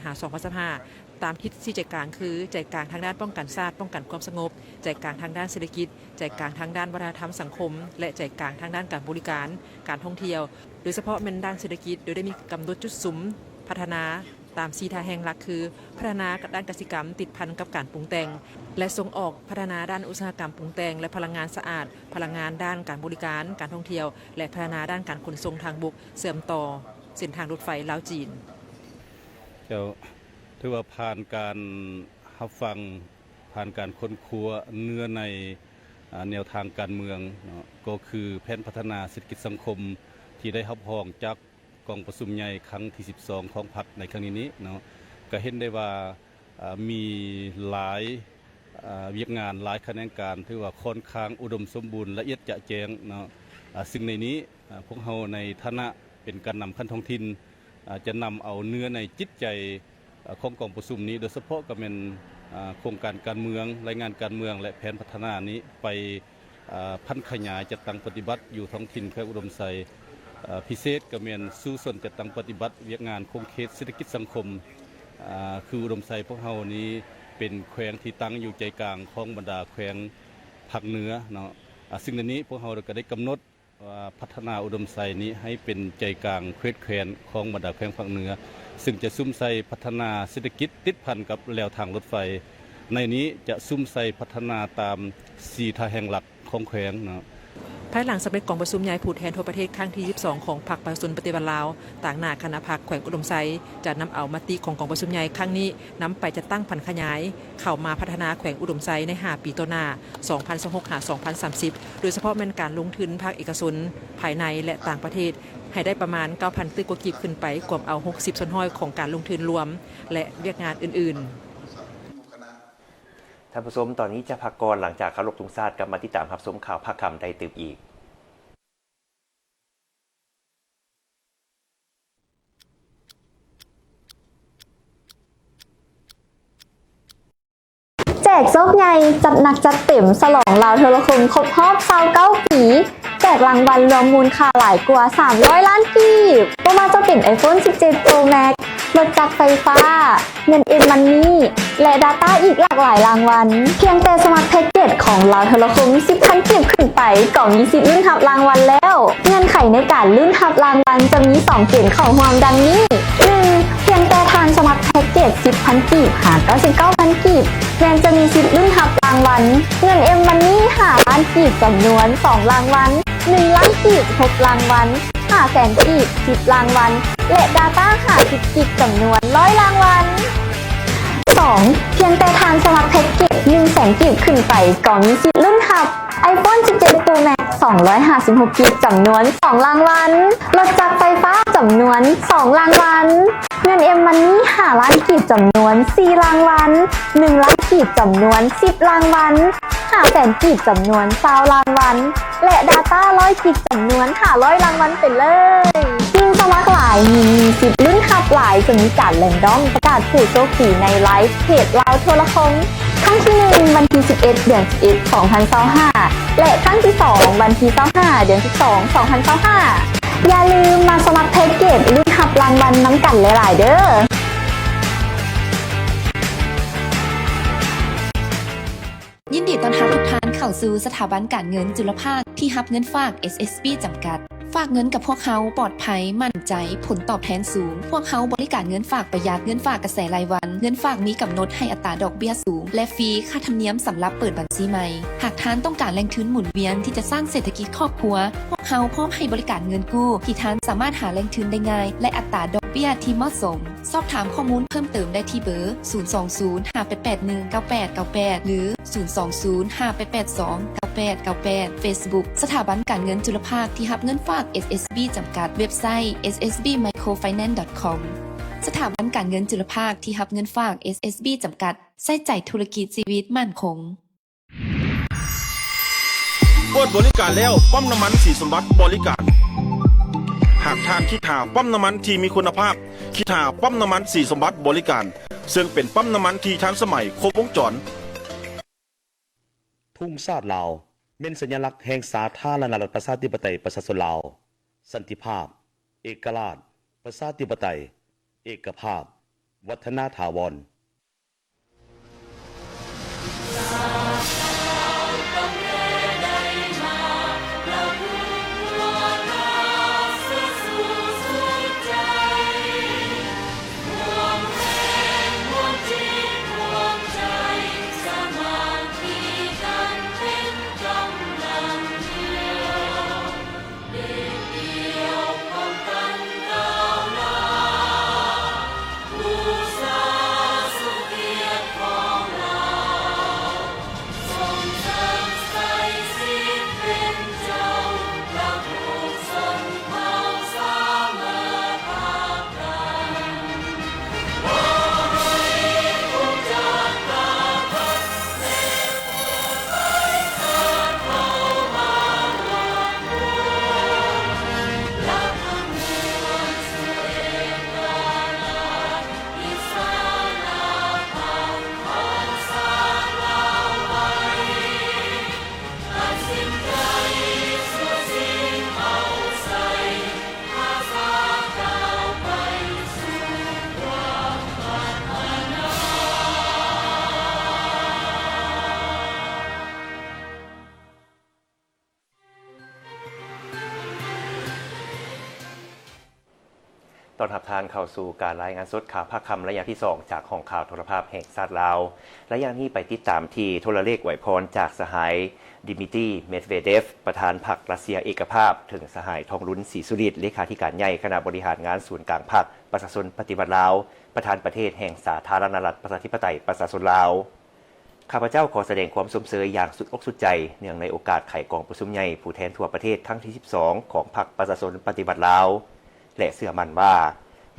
2021-2025 ตามทิศที่ใจกลางคือใจกลางทางด้านป้องกันชาติป้องกันความสงบใจกลางทางด้านเศรษฐกิจใจกลางทางด้านวัฒนธรรมสังคมและใจกลางทางด้านการบริการการท่องเที่ยวโดยเฉพาะเป็นด้านเศรษฐกิจโดยได้มีกำหนดจุดสุมพัฒนาตาม4 ท่าแห่งหลักคือพัฒนาด้านกสิกรรมติดพันกับการปรุงแต่งและส่งออกพัฒนาด้านอุตสาหกรรมปรุงแต่งและพลังงานสะอาดพลังงานด้านการบริการการท่องเที่ยวและพัฒนาด้านการขนส่งทางบกเชื่อมต่อเส้นทางรถไฟลาวจีนถือว่าผ่านการรับฟังผ่านการค้นคว้าเนื้อในแนวทางการเมืองก็คือแผนพัฒนาเศรษฐกิจสังคมที่ได้รับรองจากกองประชุมใหญ่ครั้งที่12ของพรรคในครั้งนี้เนาะก็เห็นได้ว่ามีหลายเวียกงานหลายแขนงการถือว่าค่อนข้างอุดมสมบูรณ์ละเอียดจะแจ้งเนาะซึ่งในนี้พวกเราในฐานะเป็นการนำขั้นท้องถิ่นจะนำเอาเนื้อในจิตใจของกองประชุมนี้โดยเฉพาะก็เป็นโครงการการเมืองรายงานการเมืองและแผนพัฒนานี้ไปพันขยายจัดตั้งปฏิบัติอยู่ท้องถิ่นแขวงอุดมไซพิเศษก็เป็นสู่ส่วนจัดตั้งปฏิบัติเวียกงานโครงเขตเศรษฐกิจสังคมคืออุดมไซพวกเรานี้เป็นแขวงที่ตั้งอยู่ใจกลางของบรรดาแขวงภาคเหนือเนาะซึ่งในนี้พวกเราก็ได้กำหนดพัฒนาอุดมไซนี้ให้เป็นใจกลางแขวงของบรรดาแขวงภาคเหนือซึ่งจะซุ่มใส่พัฒนาเศรษฐกิจติดพันกับแนวทางรถไฟในนี้จะซุ่มใส่พัฒนาตาม4 ท่าแห่งหลักของแขวงเนาะภายหลังสำเร็จกองประชุมใหญ่ผู้แทนทั่วประเทศครั้งที่22ของพรรคประชาชนปฏิวัติลาวต่างหน้าคณะพรรคแขวงอุดมไซจะนำเอามติของกองประชุมใหญ่ครั้งนี้นำไปจัดตั้งผันขยายเข้ามาพัฒนาแขวงอุดมไซใน5 ปีต่อหน้า 2026-2030 โดยเฉพาะเป็นการลงทุนภาคเอกชนภายในและต่างประเทศให้ได้ประมาณ 9,000 ตึกกว่ากีบขึ้นไปกว่าเอา60 ส่วนห้อยของการลงทุนรวมและเวียกงานอื่นๆท่านผู้ชมตอนนี้จะพักก่อนหลังจากเคารพธงชาติกลับมาติดตามรับชมข่าวภาคค่ำได้ตื่นอีกแจกโชคใหญ่จัดหนักจัดเต็มฉลองลาวโทรคมครบรอบ29 ปีแจกรางวัลรวมมูลค่าหลายกว่า300 ล้านกีบบ่ว่าจะเป็น iPhone 17 Pro Max รถจักรไฟฟ้าเงินMoney และ Data อีกหลากหลายรางวัลเพียงแต่สมัครแพ็กเกจของลาวโทรคม 10,000 กีบขึ้นไปก็มีสิทธิ์ลุ้นรับรางวัลแล้วเงื่อนไขในการลุ้นรับรางวัลจะมี2เกณฑ์เข้าร่วมดังนี้ 1. เพียงแต่ทานสมัครแพ็กเกจ 10,000 กีบหา 99,000 กีบแม้จะมีสิทธิ์ลุ้นรับรางวัลเงินMoney 5 ล้านกีบจำนวน2รางวัล1 ล้านกีบ6รางวัล500,000 กีบ10รางวัลและ Data 50 กีบจำนวน100รางวัล 2. เพียงแต่ทานสมัครแพ็กเกจ 100,000 กีบขึ้นไปก็มีสิทธิ์ลุ้นรับ iPhone 17 Pro Max 256 กีบจำนวน2รางวัลรถจักรไฟฟ้าจำนวน2รางวัลเงินMoney 5 ล้านกีบจำนวน4รางวัล1 ล้านกีบจำนวน10รางวัล500,000 กีบจำนวน20รางวัลและ Data 100 กีบจำนวน500รางวัลไปเลยยิ่งสมัครหลายมีสิทธิ์ลุ้นรับหลายจะมีการแรนดอมประกาศผู้โชคดีในไลฟ์เพจลาวโทรคมครั้งที่1วันที่11 เดือน11 2025และครั้งที่2วันที่25 เดือน12 2025อย่าลืมมาสมัครแพ็กเกจลุ้นรับรางวัลน้ำกันหลายๆเด้อยินดีต้อนรับทุกท่านเข้าสู่สถาบันการเงินจุลภาคที่รับเงินฝาก SSB จำกัดฝากเงินกับพวกเขาปลอดภัยมั่นใจผลตอบแทนสูงพวกเขาบริการเงินฝากประหยัดเงินฝากกระแสรายวันเงินฝากมีกำหนดให้อัตราดอกเบี้ยสูงและฟรีค่าธรรมเนียมสำหรับเปิดบัญชีใหม่หากท่านต้องการแหล่งทุนหมุนเวียนที่จะสร้างเศรษฐกิจครอบครัวพวกเขาพร้อมให้บริการเงินกู้ที่ท่านสามารถหาแหล่งทุนได้ง่ายและอัตราดอกเบี้ยที่เหมาะสมสอบถามข้อมูลเพิ่มเติมได้ที่เบอร์ 020-588-198 หรือ 020-588-2898 Facebook สถาบันการเงินจุลภาคที่รับเงินฝาก SSB จำกัดเว็บไซต์ ssbmicrofinance.com สถาบันการเงินจุลภาคที่รับเงินฝาก SSB จำกัดใส่ใจธุรกิจชีวิตมั่นคงเปิดบริการแล้วปั๊มน้ำมันสีสมบัติบริการหากท่านคิดหาปั๊มน้ำมันที่มีคุณภาพคิดหาปั๊มน้ำมันสีสมบัติบริการซึ่งเป็นปั๊มน้ำมันที่ทันสมัยครบวงจร ทุ่งชาติลาวเป็นสัญลักษณ์แห่งสาธารณรัฐประชาธิปไตยประชาชนลาวสันติภาพเอกราชประชาธิปไตยเอกภาพวัฒนถาวรตอนรับทานเข้าสู่การรายงานสดข่าวภาคค่ำระยะที่ 2 จากห้องข่าวโทรภาพแห่งชาติลาวและอย่างนี้ไปติดตามที่โทรเลขไหวพรจากสหายดิมิตรีเมดเวเดฟประธานพรรครัสเซียเอกภาพถึงสหายทองลุ้นศรีสุริตเลขาธิการใหญ่คณะบริหารงานศูนย์กลางพรรคประชาชนปฏิบัติลาวประธานประเทศแห่งสาธารณรัฐประชาธิปไตยประชาชนลาวข้าพเจ้าขอแสดงความสมเสยอย่างสุดอกสุดใจเนื่องในโอกาสไขกองประชุมใหญ่ผู้แทนทั่วประเทศครั้งที่ 12 ของพรรคประชาชนปฏิบัติลาวและเชื่อมั่นว่า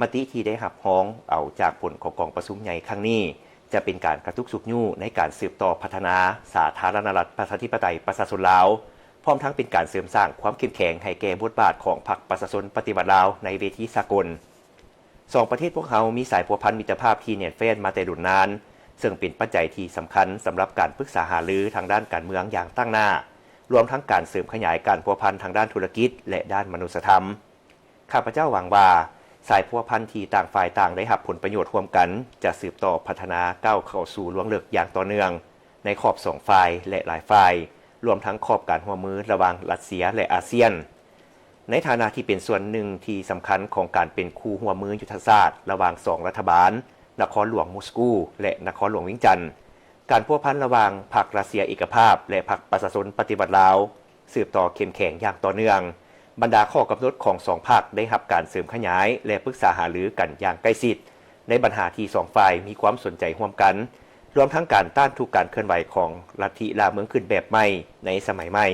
มติที่ได้รับร้องเอาจากผลของกองประชุมใหญ่ครั้งนี้จะเป็นการกระตุกสุกยู่ในการสืบต่อพัฒนาสาธารณรัฐประชาธิปไตยประชาชนลาวพร้อมทั้งเป็นการเสริมสร้างความเข้มแข็งให้แก่บทบาทของพรรคประชาชนปฏิบัติลาวในเวทีสากลสองประเทศพวกเขามีสายพัวพันมิตรภาพที่แน่นแฟ้นมาแต่ดุนนานซึ่งเป็นปัจจัยที่สำคัญสำหรับการปรึกษาหารือทางด้านการเมืองอย่างตั้งหน้ารวมทั้งการเสริมขยายการพัวพันทางด้านธุรกิจและด้านมนุษยธรรมข้าพเจ้าหวังว่าสายพัวพันที่ต่างฝ่ายต่างได้รับผลประโยชน์ร่วมกันจะสืบต่อพัฒนาก้าวเข้าสู่ล่วงลึกอย่างต่อเนื่องในขอบ2ฝ่ายและหลายฝ่ายรวมทั้งขอบการร่วมมือระหว่างรัสเซียและอาเซียนในฐานะที่เป็นส่วนหนึ่งที่สำคัญของการเป็นคู่ร่วมมือยุทธศาสตร์ระหว่าง2รัฐบาลนครหลวงมอสโกและนครหลวงวิงจันทร์การพัวพันระหว่างพรรครัสเซียเอกภาพและพรรคประชาชนปฏิบัติลาวสืบต่อเข้มแข็งอย่างต่อเนื่องบรรดาข้อกำหนดของ2พรรคได้รับการเสริมขยายและปรึกษาหารือกันอย่างใกล้ชิดในปัญหาที่2ฝ่ายมีความสนใจร่วมกันรวมทั้งการต้านทุกการเคลื่อนไหวของลัทธิลาเมืองขึ้นแบบใหม่ในสมัยใหม่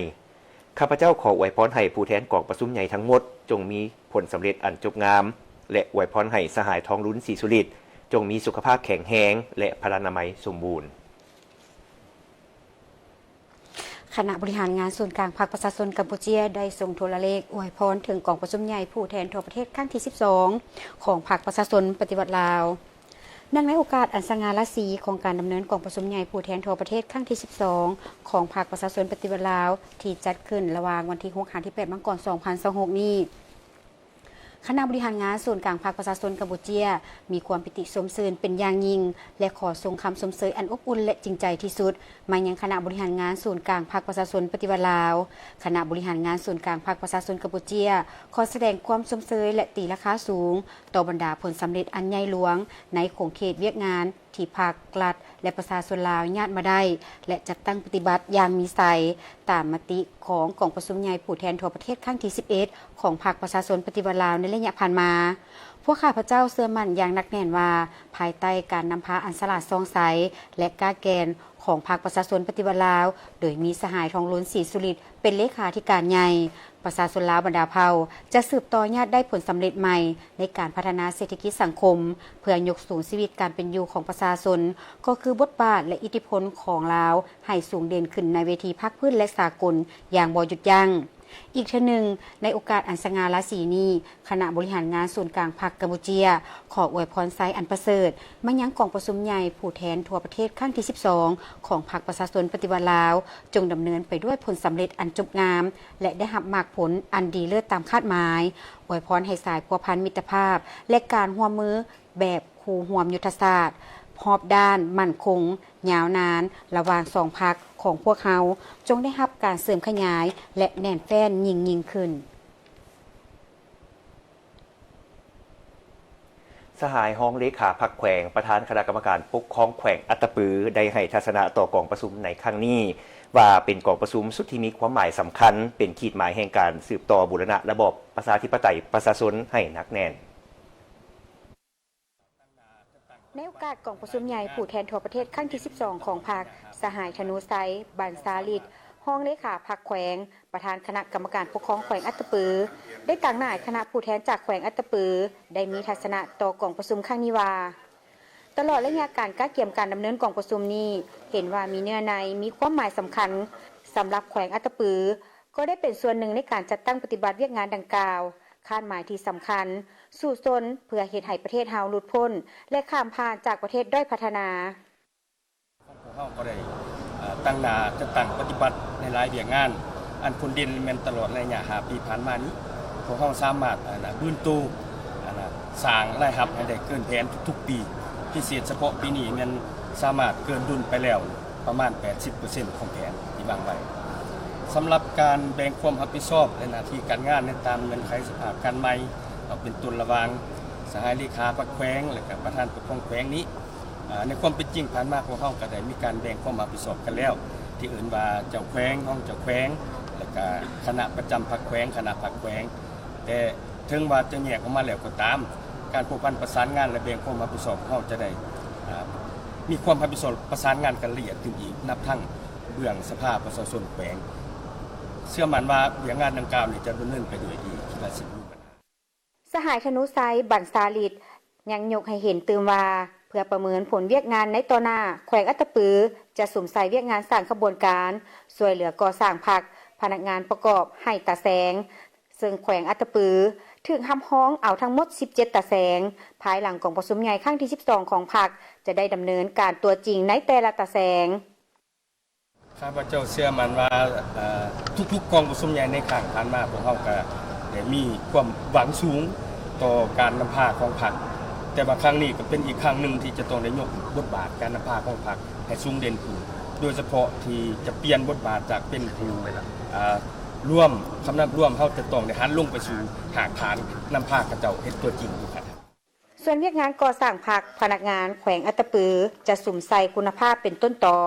ข้าพเจ้าขออวยพรให้ผู้แทนกองประชุมใหญ่ทั้งหมดจงมีผลสำเร็จอันจบงามและอวยพรให้สหายทองลุ้นศรีสุริตจงมีสุขภาพแข็งแรงและพลานามัยสมบูรณ์คณะบริหารงานส่วนกลางพรรคประชาชนกัมพูเชียได้ส่งโทรเลขอวยพรถึงกองประชุมใหญ่ผู้แทนทั่วประเทศครั้งที่ 12 ของพรรคประชาชนปฏิบัติลาวเนื่องในโอกาสอันสง่าราศีของการดำเนินกองประชุมใหญ่ผู้แทนทั่วประเทศครั้งที่ 12 ของพรรคประชาชนปฏิบัติลาวที่จัดขึ้นระหว่างวันที่ 6-8 มังกร 2026 นี้คณะบริหารงานส่วนกลางพรรคประชาชนกัมพูเชียมีความปิติสมซื่นเป็นอย่างยิ่งและขอส่งคำสมเสยอันอบอุ่นและจริงใจที่สุดมายังคณะบริหารงานส่วนกลางพรรคประชาชนปฏิบัติลาวคณะบริหารงานส่วนกลางพรรคประชาชนกัมพูเชียขอแสดงความสมเสยและตีราคาสูงต่อบรรดาผลสำเร็จอันใหญ่หลวงในโครงเขตเวียกงานที่ภาครัฐและประชาชนลาวญาติมาได้และจัดตั้งปฏิบัติอย่างมีไสตามมติของกองประชุมใหญ่ผู้แทนทั่วประเทศครั้งที่ 11 ของพรรคประชาชนปฏิบัติลาวในระยะผ่านมาพวกข้าพเจ้าเชื่อมั่นอย่างหนักแน่นว่าภายใต้การนำพาอันสลาดซองใสและกล้าแกนของพรรคประชาชนปฏิบัติลาวโดยมีสหายทองลุ้นศรีสุริตเป็นเลขาธิการใหญ่ประชาชนลาวบรรดาเผ่าจะสืบต่อยอดได้ผลสำเร็จใหม่ในการพัฒนาเศรษฐกิจสังคมเพื่อยกสูงชีวิตการเป็นอยู่ของประชาชนก็คือบทบาทและอิทธิพลของลาวให้สูงเด่นขึ้นในเวทีภาคพื้นและสากลอย่างบ่หยุดยั้ง อีกเช่นหนึ่งในโอกาสอันสง่าราศีนี้คณะบริหารงานส่วนกลางพรรคกัมพูเชียขออวยพรไซอันประเสริฐมายังกองประชุมใหญ่ผู้แทนทั่วประเทศครั้งที่ 12 ของพรรคประชาชนปฏิวัติลาวจงดำเนินไปด้วยผลสำเร็จอันจบงามและได้รับมากผลอันดีเลิศตามคาดหมายอวยพรให้สายพัวพันมิตรภาพและการร่วมมือแบบคู่ร่วมยุทธศาสตร์รอบด้านมั่นคงยาวนานระหว่างสองพรรคของพวกเขาจงได้รับการเสริมขยายและแน่นแฟ้นยิ่งขึ้นสหายห้องเลขาพรรคแขวงประธานคณะกรรมการปกครองแขวงอัตตปือได้ให้ทัศนะต่อกองประชุมในครั้งนี้ว่าเป็นกองประชุมสุดที่มีความหมายสำคัญเป็นขีดหมายแห่งการสืบต่อบูรณะระบอบประชาธิปไตยประชาชนให้หนักแน่นในโอกาสกองประชุมใหญ่ผู้แทนทั่วประเทศครั้งที่ 12 ของพรรคสหายธนูไซบันซาลิดห้องเลขาพรรคแขวงประธานคณะกรรมการปกครองแขวงอัตตปือได้ต่างหน้าคณะผู้แทนจากแขวงอัตตปือได้มีทัศนะต่อกองประชุมครั้งนี้ว่าตลอดระยะการก้าวเกี่ยมการดำเนินกองประชุมนี้เห็นว่ามีเนื้อในมีความหมายสำคัญสำหรับแขวงอัตตปือก็ได้เป็นส่วนหนึ่งในการจัดตั้งปฏิบัติเวียกงานดังกล่าวคาดหมายที่สำคัญสู่ชนเพื่อเฮ็ดให้ประเทศเฮาหลุดพ้นและข้ามผ่านจากประเทศด้อยพัฒนาพวกเฮาก็ได้ตั้งหน้าจะตั้งปฏิบัติในหลายเวียกงานอันผลเด่นแม่นตลอดระยะ5ปีผ่านมานี้พวกเฮาสามารถบื้นตู้สร้างรายรับให้ได้เกินแผนทุกๆปีพิเศษเฉพาะปีนี้มันสามารถเกินดุลไปแล้วประมาณ 80% ของแผนที่วางไว้สำหรับการแบ่งความรับผิดชอบในหน้าที่การงานในตามเงื่อนไขสภาพการใหม่เอาเป็นตุนระหว่างสหายเลขาพรรคแขวงและก็ประธานปกครองแขวงนี้ในความเป็นจริงผ่านมาพวกเฮาก็ได้มีการแบ่งความรับผิดชอบกันแล้วที่อื่นว่าเจ้าแขวงห้องเจ้าแขวงและก็คณะประจำพรรคแขวงคณะพรรคแขวงแต่ถึงว่าจะแยกออกมาแล้วก็ตามการผูกพันประสานงานและแบ่งความรับผิดชอบเฮาจะได้มีความรับผิดชอบประสานงานกันละเอียดขึ้นอีกนับทั้งเบื้องสภาประชาชนแขวงเชื่อมั่นว่าเรื่องงานดังกล่าวนี้จะดำเนินไปด้วยดีคิดว่าสิมีปัญหาสหายธนุไซบันซาลิดยังยกให้เห็นตื่มว่าเพื่อประเมินผลเวียกงานในต่อหน้าแขวงอัตตปือจะสุ่มใส่เวียกงานสร้างขบวนการช่วยเหลือก่อสร้างพรรคพนักงานประกอบให้ตาแสงซึ่งแขวงอัตตปือถึงห้ำฮ้องเอาทั้งหมด17ตาแสงภายหลังกองประชุมใหญ่ครั้งที่ 12 ของพรรคจะได้ดำเนินการตัวจริงในแต่ละตาแสงข้าพเจ้าเชื่อมั่นว่าทุกๆกองประชุมใหญ่ในครั้งผ่านมาพวกเฮาก็ได้มีความหวังสูงต่อการนำพาของพรรคแต่ว่าครั้งนี้ก็เป็นอีกครั้งหนึ่งที่จะต้องได้ยกบทบาทการนำพาของพรรคให้สูงเด่นขึ้นโดยเฉพาะที่จะเปลี่ยนบทบาทจากเป็นผู้ร่วมคำนับร่วมเฮาจะต้องได้หันลงไปสู่หากฐานนำพากระเจ้าเฮ็ดตัวจริงอยู่ครับส่วนเวียกงานก่อสร้างพรรคพนักงานแขวงอัตตปือจะสุ่มใส่คุณภาพเป็นต้นต่อ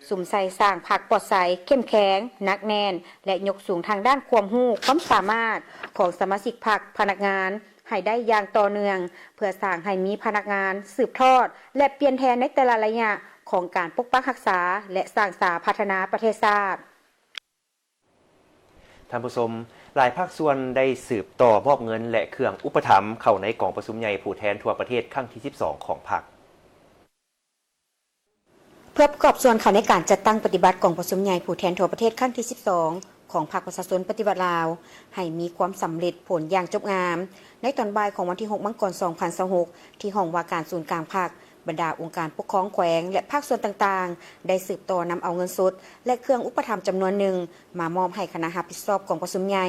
สุ่มใส่สร้างพรรคปลอดภัยเข้มแข็งหนักแน่นและยกสูงทางด้านความรู้ความสามารถของสมาชิกพรรคพนักงานให้ได้อย่างต่อเนื่องเพื่อสร้างให้มีพนักงานสืบทอดและเปลี่ยนแทนในแต่ละระยะของการปกปักรักษาและสร้างสรรค์พัฒนาประเทศชาติท่านผู้ชมหลายภาคส่วนได้สืบต่อมอบเงินและเครื่องอุปถัมภ์เข้าในกองประชุมใหญ่ผู้แทนทั่วประเทศครั้งที่ 12 ของพรรคเพื่อประกอบส่วนเขาในการจัดตั้งปฏิบัติกองประชุมใหญ่ผู้แทนทั่วประเทศครั้งที่ 12 ของพรรคประชาชนปฏิวัติลาวให้มีความสำเร็จผลอย่างจบงามในตอนบ่ายของวันที่ 6 มังกร 2026 ที่ห้องว่าการศูนย์กลางพรรคบรรดาองค์การปกครองแขวงและภาคส่วนต่างๆได้สืบต่อนำเอาเงินสดและเครื่องอุปถัมภ์จำนวนหนึ่งมามอบให้คณะรับผิดชอบกองประชุมใหญ่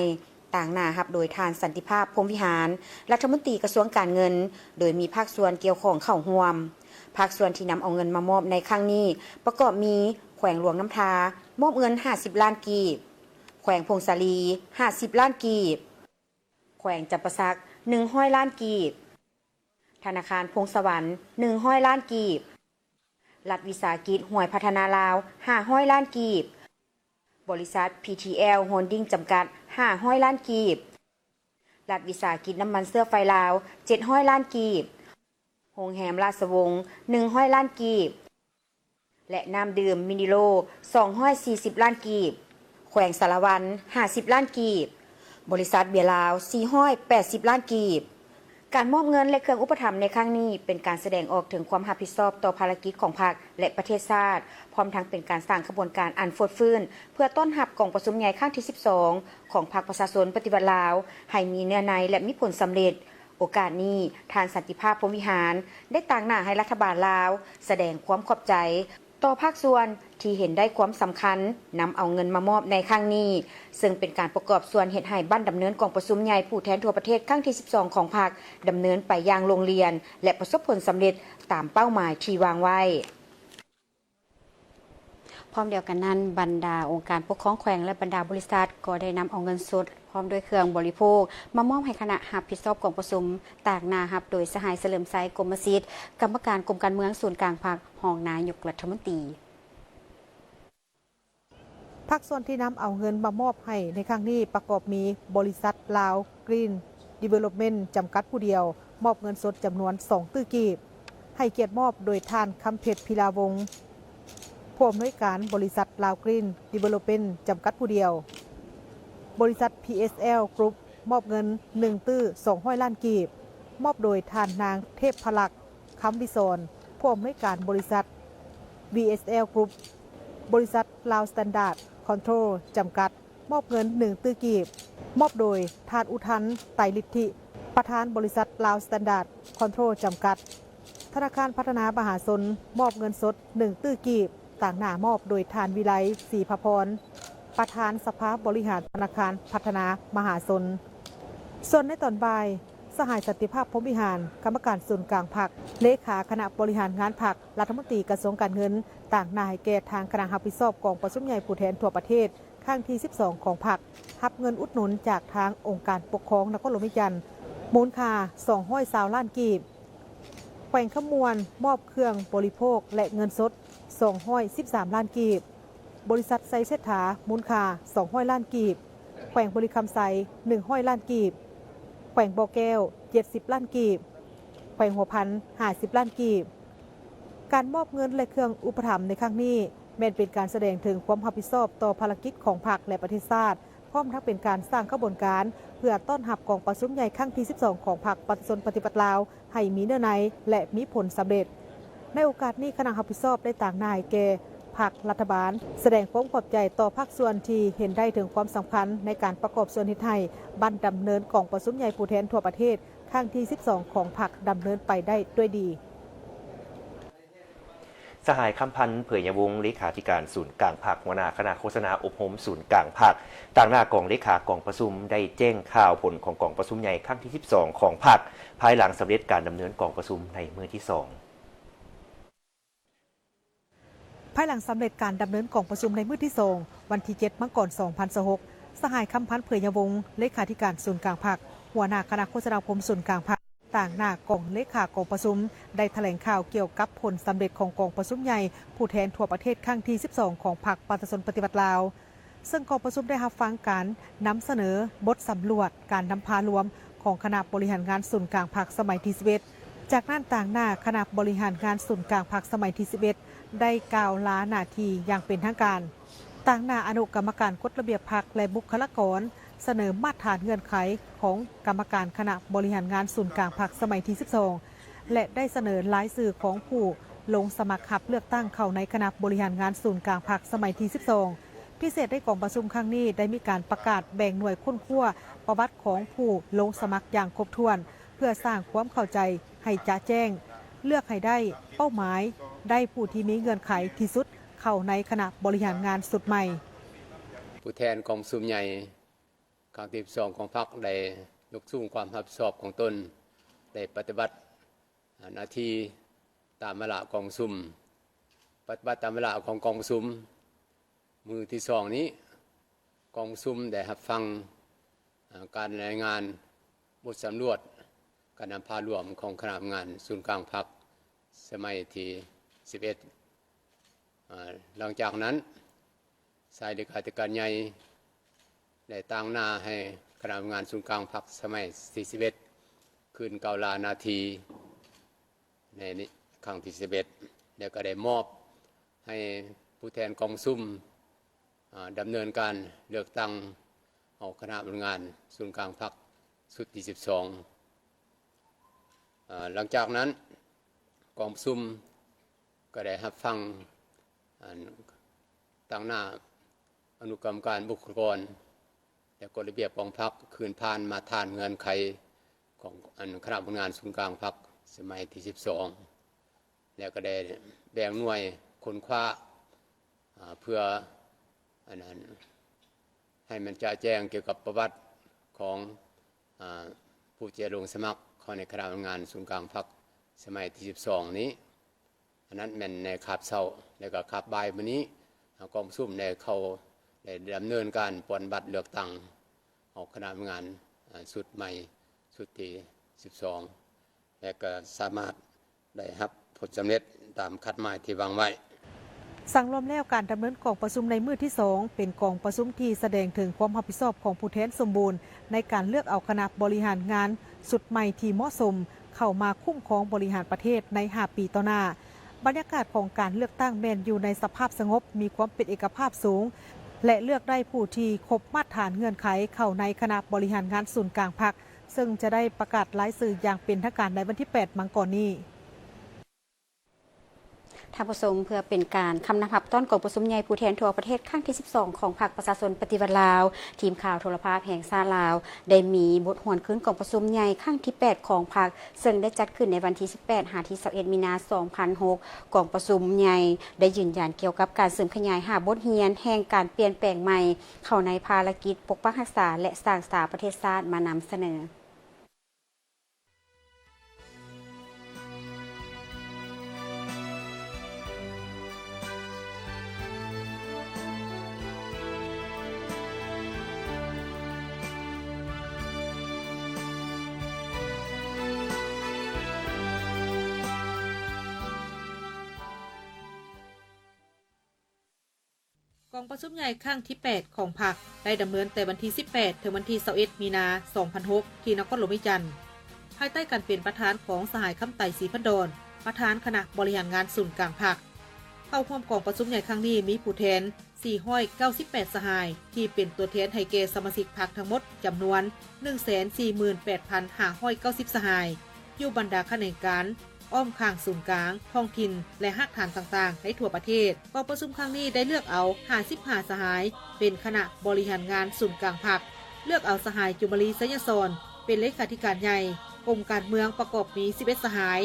ต่างหน้ารับโดยทานสันติภาพพรหมวิหารรัฐมนตรีกระทรวงการเงินโดยมีภาคส่วนเกี่ยวข้องเข้าร่วมภาคส่วนที่นำเอาเงินมามอบในครั้งนี้ประกอบมีแขวงหลวงน้ำทามอบเงิน50ล้านกีบแขวงพงศาลี50ล้านกีบแขวงจำปาสัก100ล้านกีบธนาคารพงศวรรค์100ล้านกีบรัฐวิสาหกิจห้วยพัฒนาลาว500ล้านกีบบริษัท PTL Holding จำกัด500ล้านกีบรัฐวิสาหกิจน้ำมันเสื้อไฟลาว700ล้านกีบโรงแรมราชวงศ์100ล้านกีบและน้ำดื่มมินิโล240ล้านกีบแขวงสารวัน50ล้านกีบบริษัทเบียร์ลาว480ล้านกีบ การมอบเงินและเครื่องอุปถัมภ์ในครั้งนี้เป็นการแสดงออกถึงความรับผิดชอบต่อภารกิจของพรรคและประเทศชาติพร้อมทั้งเป็นการสร้างขบวนการอันฟดฟื้นเพื่อต้อนรับกองประชุมใหญ่ครั้งที่ 12 ของพรรคประชาชนปฏิวัติลาวให้มีเนื้อในและมีผลสำเร็จโอกาสนี้ทานสันติภาพพรหมวิหารได้ต่างหน้าให้รัฐบาลลาวแสดงความขอบใจต่อภาคส่วนที่เห็นได้ความสำคัญนำเอาเงินมามอบในครั้งนี้ซึ่งเป็นการประกอบส่วนเหตุให้บ้านดำเนินกองประชุมใหญ่ผู้แทนทั่วประเทศครั้งที่ 12 ของพรรคดำเนินไปอย่างโรงเรียนและประสบผลสำเร็จตามเป้าหมายที่วางไว้พร้อมเดียวกันนั้นบรรดาองค์การปกครองแขวงและบรรดาบริษัทก็ได้นำเอาเงินสดพร้อมด้วยเครื่องบริโภคมามอบให้คณะรับผิดชอบกองประชุมต่างนารับโดยสหายเฉลิมไซกรมศิษย์กรรมการกรมการเมืองศูนย์กลางพรรครองนายกรัฐมนตรีภาคส่วนที่นำเอาเงินมามอบให้ในครั้งนี้ประกอบมีบริษัทลาวกรีนดีเวลลอปเมนต์จำกัดผู้เดียวมอบเงินสดจำนวน2ตื้อกีบให้เกียรติมอบโดยท่านคำเพชรพิลาวงศ์ผู้อำนวยการบริษัทลาวกรีนดีเวลลอปเมนต์จำกัดผู้เดียวบริษัท PSL Group มอบเงิน1ตื้อ200 ล้านกีบมอบโดยท่านนางเทพพลักษณ์คำวิศรผู้อำนวยการบริษัท VSL Group บริษัทลาวสแตนดาร์ดคอนโทรลจำกัดมอบเงิน1ตื้อกีบมอบโดยท่านอุทันไตรฤทธิประธานบริษัทลาวสแตนดาร์ดคอนโทรลจำกัดธนาคารพัฒนามหาชนมอบเงินสด1ตื้อกีบต่างหน้ามอบโดยท่านวิไลศรีพพรประธานสภาบริหารธนาคารพัฒนามหาชนส่วนในตอนบ่ายสหายสันติภาพพรหมวิหารกรรมการส่วนกลางพรรคเลขาคณะบริหารงานพรรครัฐมนตรีกระทรวงการเงินต่างนายแก่ทางคณะรับผิดชอบกองประชุมใหญ่ผู้แทนทั่วประเทศครั้งที่ 12 ของพรรครับเงินอุดหนุนจากทางองค์การปกครองนครหลวงวิจันทร์มูลค่า220 ล้านกีบแขวงขมวนมอบเครื่องบริโภคและเงินสด213 ล้านกีบบริษัทไซเซฐามูลค่า200 ล้านกีบแขวงบริคำไซ100 ล้านกีบแขวงบ่อแก้ว70 ล้านกีบแขวงหัวพัน50 ล้านกีบการมอบเงินและเครื่องอุปถัมภ์ในครั้งนี้แม้นเป็นการแสดงถึงความรับผิดชอบต่อภารกิจของพรรคและประเทศชาติพร้อมทั้งเป็นการสร้างขบวนการเพื่อต้อนรับกองประชุมใหญ่ครั้งที่ 12 ของพรรคประชาชนปฏิบัติลาวให้มีเนื้อในและมีผลสำเร็จในโอกาสนี้คณะรับผิดชอบได้ต่างนายแก่พรรครัฐบาลแสดงความขอบใจต่อภาคส่วนที่เห็นได้ถึงความสำคัญในการประกอบส่วนเหตุให้บ้านดำเนินกองประชุมใหญ่ผู้แทนทั่วประเทศครั้งที่ 12 ของพรรคดำเนินไปได้ด้วยดีสหายคำพันธ์เผยยวงศ์เลขาธิการศูนย์กลางพรรคหัวหน้าคณะโฆษณาอบรมศูนย์กลางพรรคต่างหน้ากองเลขากองประชุมได้แจ้งข่าวผลของกองประชุมใหญ่ครั้งที่ 12 ของพรรคภายหลังสำเร็จการดำเนินกองประชุมในมื้อที่ 2ภายหลังสำเร็จการดำเนินกองประชุมในมื้อที่ 2วันที่ 7 มกราคม 2026สหายคำพันธ์เผยยวงศ์เลขาธิการศูนย์กลางพรรคหัวหน้าคณะโฆษณาอบรมศูนย์กลางพรรคต่างหน้ากองเลขากองประชุมได้แถลงข่าวเกี่ยวกับผลสำเร็จของกองประชุมใหญ่ผู้แทนทั่วประเทศครั้งที่ 12 ของพรรคประชาชนปฏิบัติลาวซึ่งกองประชุมได้รับฟังการนำเสนอบทสำรวจการนำพารวมของคณะบริหารงานศูนย์กลางพรรคสมัยที่ 11จากนั้นต่างหน้าคณะบริหารงานศูนย์กลางพรรคสมัยที่ 11ได้กล่าวลาหน้าที่อย่างเป็นทางการต่างหน้าอนุกรรมการกฎระเบียบพรรคและบุคลากรเสนอมาตรฐานเงื่อนไขของกรรมการคณะบริหารงานศูนย์กลางพรรคสมัยที่ 12และได้เสนอรายชื่อของผู้ลงสมัครขับเลือกตั้งเข้าในคณะบริหารงานศูนย์กลางพรรคสมัยที่ 12พิเศษในกองประชุมครั้งนี้ได้มีการประกาศแบ่งหน่วยค้นคว้าประวัติของผู้ลงสมัครอย่างครบถ้วนเพื่อสร้างความเข้าใจให้จะแจ้งเลือกให้ได้เป้าหมายได้ผู้ที่มีเงื่อนไขที่สุดเข้าในคณะบริหารงานสุดใหม่ผู้แทนกองประชุมใหญ่ครั้งที่ 12 ของพรรคได้ยกสู้ความรับผิดชอบของตนได้ปฏิบัติหน้าที่ตามมติกองประชุมปฏิบัติตามมติของกองประชุมมือที่ 2นี้กองประชุมได้รับฟังการรายงานบทสำรวจการนำพารวมของคณะทำงานศูนย์กลางพรรคสมัยที่ 11หลังจากนั้นสายเลขาธิการใหญ่ได้ตั้งหน้าให้คณะทำงานศูนย์กลางพรรคสมัย 41 คืนเกาลานาทีในครั้งที่ 11แล้วก็ได้มอบให้ผู้แทนกองประชุมดำเนินการเลือกตั้งเอาคณะทำงานศูนย์กลางพรรคชุดที่ 12 หลังจากนั้นกองประชุมก็ได้รับฟังตั้งหน้าอนุกรรมการบุคลากรและกฎระเบียบของพรรคคืนผ่านมาทานเงื่อนไขของคณะบริหารศูนย์กลางพรรคสมัยที่12แล้วก็ได้แบ่งหน่วยค้นคว้าเพื่อให้มันจะแจ้งเกี่ยวกับประวัติของผู้ที่ลงสมัครเข้าในคณะบริหารศูนย์กลางพรรคสมัยที่12นี้อันนั้นแม่นในคาบเช้าแล้วก็คาบบ่ายวันนี้กองประชุมในเขาได้ดำเนินการปนบัตรเลือกตั้งออกคณะงานสุดใหม่สุดที่12และก็สามารถได้รับผลสำเร็จตามคาดหมายที่วางไว้สั่งรวมแล้วการดำเนินกองประชุมในมื้อที่2เป็นกองประชุมที่แสดงถึงความรับผิดชอบของผู้แทนสมบูรณ์ในการเลือกเอาคณะบริหารงานสุดใหม่ที่เหมาะสมเข้ามาคุ้มครองบริหารประเทศใน5 ปีต่อหน้าบรรยากาศของการเลือกตั้งแม่นอยู่ในสภาพสงบมีความเป็นเอกภาพสูงและเลือกได้ผู้ที่ครบมาตรฐานเงื่อนไขเข้าในคณะบริหารงานศูนย์กลางพรรคซึ่งจะได้ประกาศรายชื่ออย่างเป็นทางการในวันที่8มังกรนี้ทางประสงค์เพื่อเป็นการคำนับต้อนกองประชุมใหญ่ผู้แทนทั่วประเทศครั้งที่12ของพรรคประชาชนปฏิวัติลาวทีมข่าวโทรภาพแห่งชาติลาวได้มีบทหวนขึ้นกองประชุมใหญ่ครั้งที่8ของพรรคซึ่งได้จัดขึ้นในวันที่18 ถึง 21 มีนาคม 2006กองประชุมใหญ่ได้ยืนยันเกี่ยวกับการเสริมขยาย5บทเรียนแห่งการเปลี่ยนแปลงใหม่เข้าในภารกิจปกปักรักษาและสร้างสรรค์ประเทศชาติมานำเสนอก องประชุมใหญ่ครั้งที่8ของพรรคได้ดำเนินแต่วันที่18ถึงวันที่21มีนาคม 2006ที่นครหลวงวิจันทร์ภายใต้การเป็นประธานของสหายคำไต่ศรีพันดรประธานคณะบริหารงานศูนย์กลางพรรคเข้าร่วมกองประชุมใหญ่ครั้งนี้มีผู้แทน498สหายที่เป็นตัวแทนให้แก่สมาชิกพรรคทั้งหมดจำนวน 148,590 สหายอยู่บรรดาข้าราชการอ้อมข้างศูนย์กลางท้องถิ่นและหักฐานต่างๆในทั่วประเทศกองประชุมครั้งนี้ได้เลือกเอา55สหายเป็นคณะบริหารงานศูนย์กลางพรรคเลือกเอาสหายจุมลีไสยศรเป็นเลขาธิการใหญ่กรมการเมืองประกอบมี11สหาย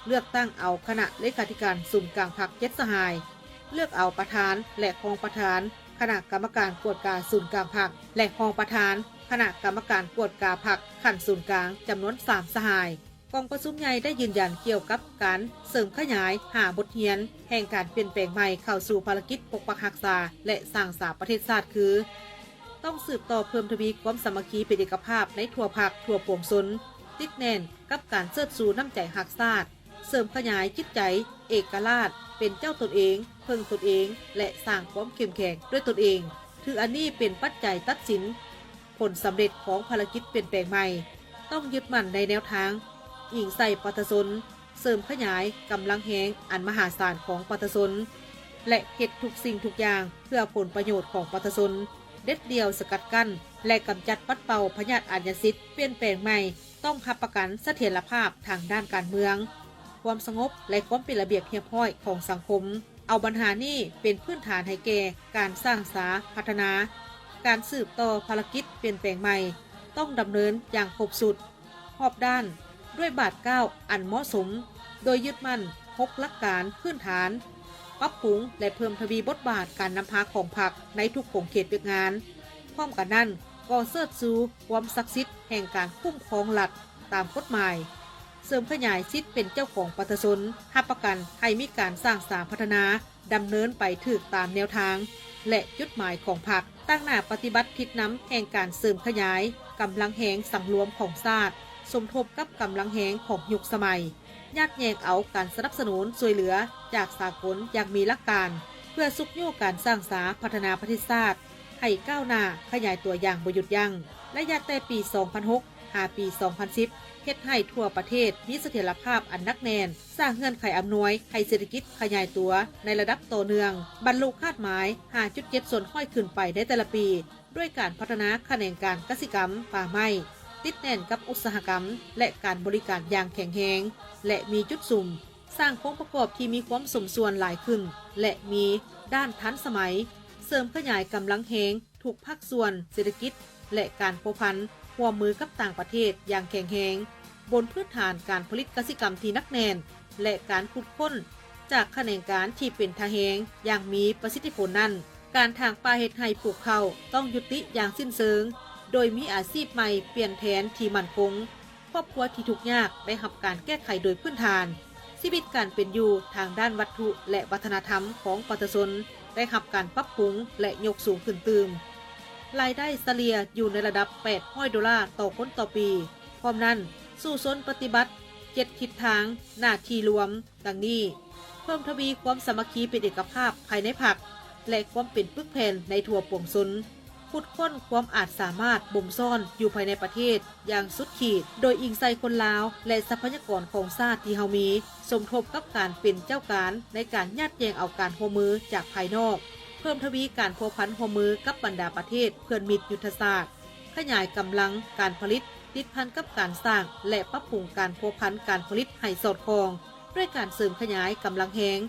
เลือกตั้งเอาคณะเลขาธิการศูนย์กลางพรรค7สหายเลือกเอาประธานและรองประธานคณะกรรมการกวดกาศูนย์กลางพรรคและรองประธานคณะกรรมการกวดกาพรรคขั้นศูนย์กลางจำนวน3สหายกองประชุมใหญ่ได้ยืนยันเกี่ยวกับการเสริมขยาย5บทเรียนแห่งการเปลี่ยนแปลงใหม่เข้าสู่ภารกิจปกปักรักษาและสร้างสรรค์ประเทศชาติคือต้องสืบต่อเพิ่มทวีความสามัคคีเป็นเอกภาพในทั่วภาคทั่วปวงชนติดแน่นกับการเชิดชูน้ำใจรักชาติเสริมขยายจิตใจเอกราชเป็นเจ้าตนเองเพิ่งตนเองและสร้างความเข้มแข็งด้วยตนเองถืออันนี้เป็นปัจจัยตัดสินผลสำเร็จของภารกิจเปลี่ยนแปลงใหม่ต้องยึดมั่นในแนวทางอิงใส่ประชาชนเสริมขยายกำลังแหงอันมหาศาลของประชาชนและเฮ็ดทุกสิ่งทุกอย่างเพื่อผลประโยชน์ของประชาชนเด็ดเดียวสกัดกั้นและกำจัดปัดเป่าพยาธิอาชญาสิทธิ์เปลี่ยนแปลงใหม่ต้องรับประกันเสถียรภาพทางด้านการเมืองความสงบและความเป็นระเบียบเรียบร้อยของสังคมเอาปัญหานี้เป็นพื้นฐานให้แก่การสร้างสรรค์พัฒนาการสืบต่อภารกิจเปลี่ยนแปลงใหม่ต้องดำเนินอย่างครบสุดรอบด้านด้วยบาทเก้าอันเหมาะสมโดยยึดมั่น6หลักการพื้นฐานปรับปรุงและเพิ่มทวีบทบาทการนำพาของพรรคในทุกโครงเขตเวียกงานพร้อมกันนั้นก็เสิร์ชสู่ความศักดิ์สิทธิ์แห่งการคุ้มครองหลักตามกฎหมายเสริมขยายสิทธิ์เป็นเจ้าของประชาชนรับประกันให้มีการสร้างสรรค์พัฒนาดำเนินไปถูกตามแนวทางและจุดหมายของพรรคตั้งหน้าปฏิบัติทิศน้ำแห่งการเสริมขยายกำลังแหงสังรวมของชาติสมทบกับกำลังแหงของยุคสมัยยัดแยงเอาการสนับสนุนช่วยเหลือจากสากลอย่างมีหลักการเพื่อสุขโยการสร้างสรรค์พัฒนาประเทศชาติให้ก้าวหน้าขยายตัวอย่างบ่หยุดยั้งและยัดแต่ปี 2006 หาปี 2010 เฮ็ดให้ทั่วประเทศมีเสถียรภาพอันนักแน่นสร้างเงื่อนไขอำนวยให้เศรษฐกิจขยายตัวในระดับต่อเนื่องบรรลุคาดหมาย 5.7 ส่วนค่อยขึ้นไปในแต่ละปีด้วยการพัฒนาแขนงการกสิกรรมป่าไม้ติ ติดแน่นกับอุตสาหกรรมและการบริการอย่างแข็งแรงและมีจุดสุ่มสร้างองค์ประกอบที่มีความสมส่วนหลายขึ้นและมีด้านทันสมัยเสริมขยายกำลังแหงทุกภาคส่วนเศรษฐกิจและการพัวพันร่วมมือกับต่างประเทศอย่างแข็งแรงบนพื้นฐานการผลิตกสิกรรมที่นักแน่นและการขุดค้นจากแขนงการที่เป็นทะแหงอย่างมีประสิทธิผลนั้นการทางป่าเฮ็ดไร่ปลูกข้าวต้องยุติอย่างสิ้นเชิงโดยมีอาชีพใหม่เปลี่ยนแผนที่มั่นคงครอบครัวที่ทุกข์ยากได้รับการแก้ไขโดยพื้นฐานชีวิตการเป็นอยู่ทางด้านวัตถุและวัฒนธรรมของประชาชนได้รับการปรับปรุงและยกสูงขึ้นตื่มรายได้เฉลี่ยอยู่ในระดับ$800ต่อคนต่อปีพร้อมนั้นสู่ชนปฏิบัติ7ทิศทางหน้าที่รวมดังนี้เพิ่มทวีความสามัคคีเป็นเอกภาพภายในพรรคและความเป็นปึกแผ่นในทั่วปวงชนขุดค้นความอาจสามารถบ่มซ่อนอยู่ภายในประเทศอย่างสุดขีดโดยอิงใส่คนลาวและทรัพยากรของชาติที่เฮามีสมทบกับการเป็นเจ้าการในการยัดแยงเอาการร่วมมือจากภายนอกเพิ่มทวีการพัวพันร่วมมือกับบรรดาประเทศเพื่อนมิตรยุทธศาสตร์ขยายกำลังการผลิตติดพันกับการสร้างและปรับปรุงการพัวพันการผลิตให้สอดคล้องด้วยการเสริมขยายกำลังแหง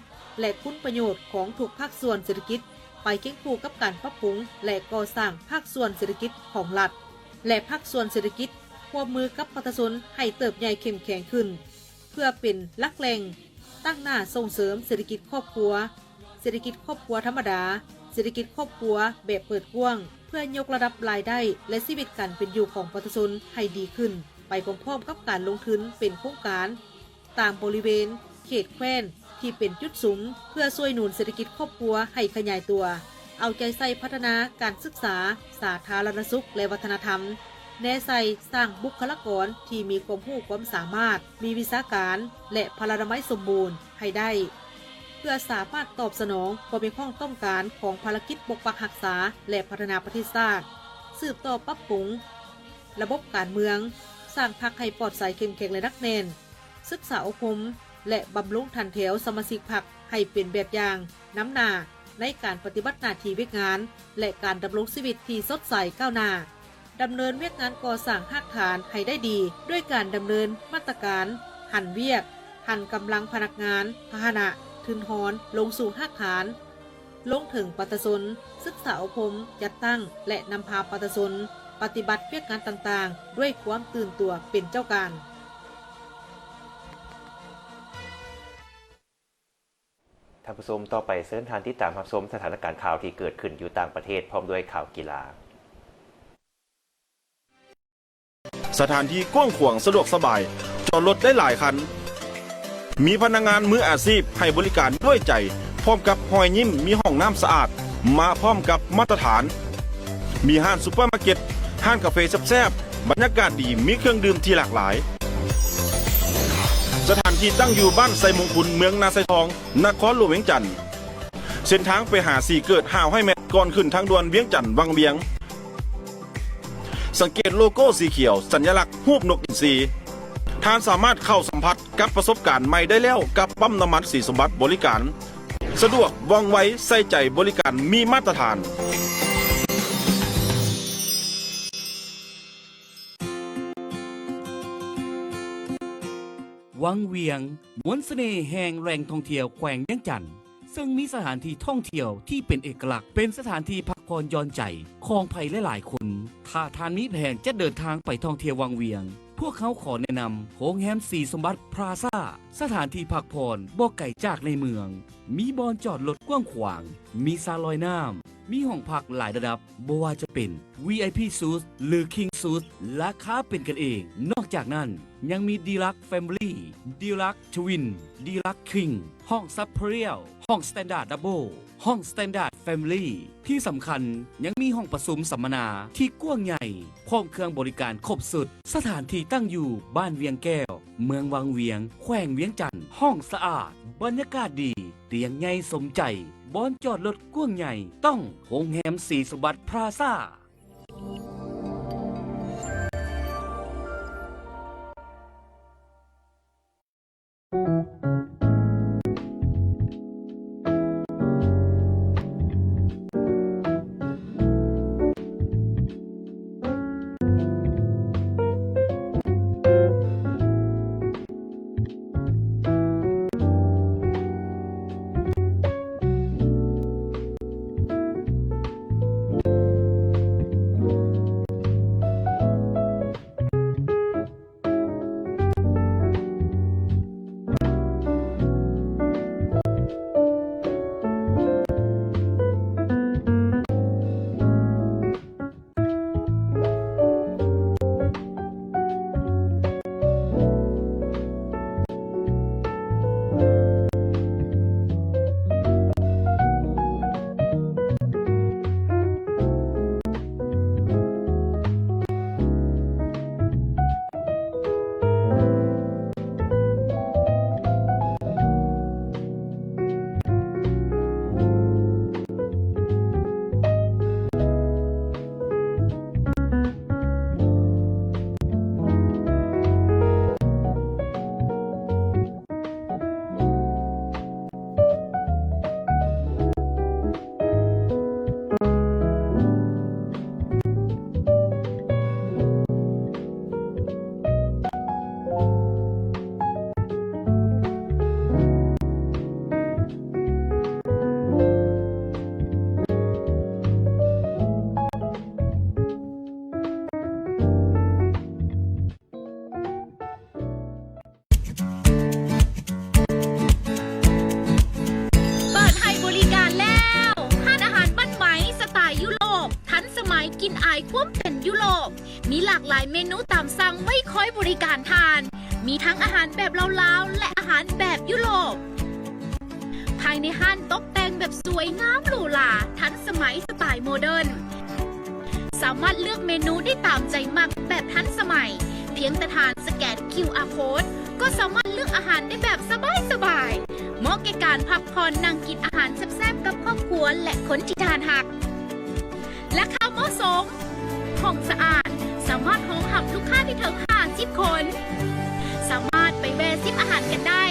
และคุณประโยชน์ของทุกภาคส่วนเศรษฐกิจไปเคียงคู่กับการปรับปรุงและก่อสร้างภาคส่วนเศรษฐกิจของรัฐและภาคส่วนเศรษฐกิจร่วมมือกับประชาชนให้เติบใหญ่เข้มแข็งขึ้นเพื่อเป็นหลักแหล่งตั้งหน้าส่งเสริมเศรษฐกิจครอบครัวเศรษฐกิจครอบครัวธรรมดาเศรษฐกิจครอบครัวแบบเปิดกว้างเพื่อยกระดับรายได้และชีวิตการเป็นอยู่ของประชาชนให้ดีขึ้นไปพร้อมๆกับการลงทุนเป็นโครงการตามบริเวณเขตแคว้นที่เป็นจุดสูงเพื่อช่วยหนุนเศรษฐกิจครอบครัวให้ขยายตัวเอาใจใส่พัฒนาการศึกษาสาธารณสุขและวัฒนธรรมแน่ใส่สร้างบุคลากรที่มีความรู้ความสามารถมีวิชาการและพลานามัยสมบูรณ์ให้ได้เพื่อสามารถตอบสนองความมีความต้องการของภารกิจปกปักรักษาและพัฒนาประเทศชาติสืบต่อปรับปรุงระบบการเมืองสร้างพรรคให้ปลอดภัยเข้มแข็งและนักแน่นศึกษาอบรมและบำรุงทันแถวสมาชิกพรรคให้เป็นแบบอย่างน้ำหน้าในการปฏิบัติหน้าที่เวียกงานและการดำรงชีวิตที่สดใสก้าวหน้าดำเนินเวียกงานก่อสร้างรากฐานให้ได้ดีด้วยการดำเนินมาตรการหั่นเวียกหั่นกำลังพนักงานพาหนะทุนหอนลงสู่รากฐานลงถึงประชาชนศึกษาอบรมจัดตั้งและนำพาประชาชนปฏิบัติเวียกงานต่างๆด้วยความตื่นตัวเป็นเจ้าการท่านผู้ชมต่อไปเชิญทานที่ตามรับชมสถานการณ์ข่าวที่เกิดขึ้นอยู่ต่างประเทศพร้อมด้วยข่าวกีฬาสถานที่กว้างขวางสะดวกสบายจอดรถได้หลายคันมีพนักงานมืออาชีพให้บริการด้วยใจพร้อมกับหอยยิ้มมีห้องน้ำสะอาดมาพร้อมกับมาตรฐานมีห้างซุปเปอร์มาร์เก็ตห้างกาแฟแซ่บๆบรรยากาศดีมีเครื่องดื่มที่หลากหลายสถานที่ตั้งอยู่บ้านไซมงคลเมืองนาไซทองนครหลวงเวียงจันทร์เส้นทางไปหาสี่เกิดห่าวให้แมทก่อนขึ้นทางด่วนเวียงจันทร์วังเวียงสังเกตโลโก้สีเขียวสัญลักษณ์รูปนกอินทรีท่านสามารถเข้าสัมผัสกับประสบการณ์ใหม่ได้แล้วกับปั๊มน้ำมันสีสมบัติบริการสะดวกว่องไวใส่ใจบริการมีมาตรฐานวังเวียงมวลเสน่ห์แห่งแหล่งท่องเที่ยวแขวงเวียงจันทน์ซึ่งมีสถานที่ท่องเที่ยวที่เป็นเอกลักษณ์เป็นสถานที่พักผ่อนหย่อนใจของไผ่หลายๆคนถ้าท่านมีแผนจะเดินทางไปท่องเที่ยววังเวียงพวกเขาขอแนะนำโรงแรมสีสมบัติพลาซ่าสถานที่พักผ่อนบ่ไกลจากในเมืองมีบอนจอดรถกว้างขวางมีสระลอยน้ำมีห้องพักหลายระดับบ่ว่าจะเป็น VIP Suite หรือ King Suite ราคาเป็นกันเองนอกจากนั้นยังมี Deluxe Family Deluxe Twin Deluxe King ห้อง Superior ห้อง Standard Double ห้อง Standard Family ที่สำคัญยังมีห้องประชุมสัมมนาที่กว้างใหญ่พร้อมเครื่องบริการครบสุดสถานที่ตั้งอยู่บ้านเวียงแก้วเมืองวังเวียงแขวงเวียงจันทน์ห้องสะอาดบรรยากาศดีเตียงใหญ่สมใจบอนจอดรถกว้างใหญ่ต้องโรงแรมสีสมบัติพลาซ่า ล์ความเป็นยุโรปมีหลากหลายเมนูตามสั่งไม่ค่อยบริการทานมีทั้งอาหารแบบลาวๆและอาหารแบบยุโรปภายในห้านตกแต่งแบบสวยงามหรูหราทันสมัยสไตล์โมเดิร์นสามารถเลือกเมนูได้ตามใจมักแบบทันสมัยเพียงแต่ทานสแกน QR Code ก็สามารถเลือกอาหารได้แบบสบายๆเหมาะแก่การพักผ่อนนั่งกินอาหารแซ่บๆกับครอบครัวและคนที่ทานหักและข้าวเหมาะสมห้องสะอาดสามารถรองรับลูกค้าที่ถึง50 คนสามารถไปแวะซิมอาหารกันได้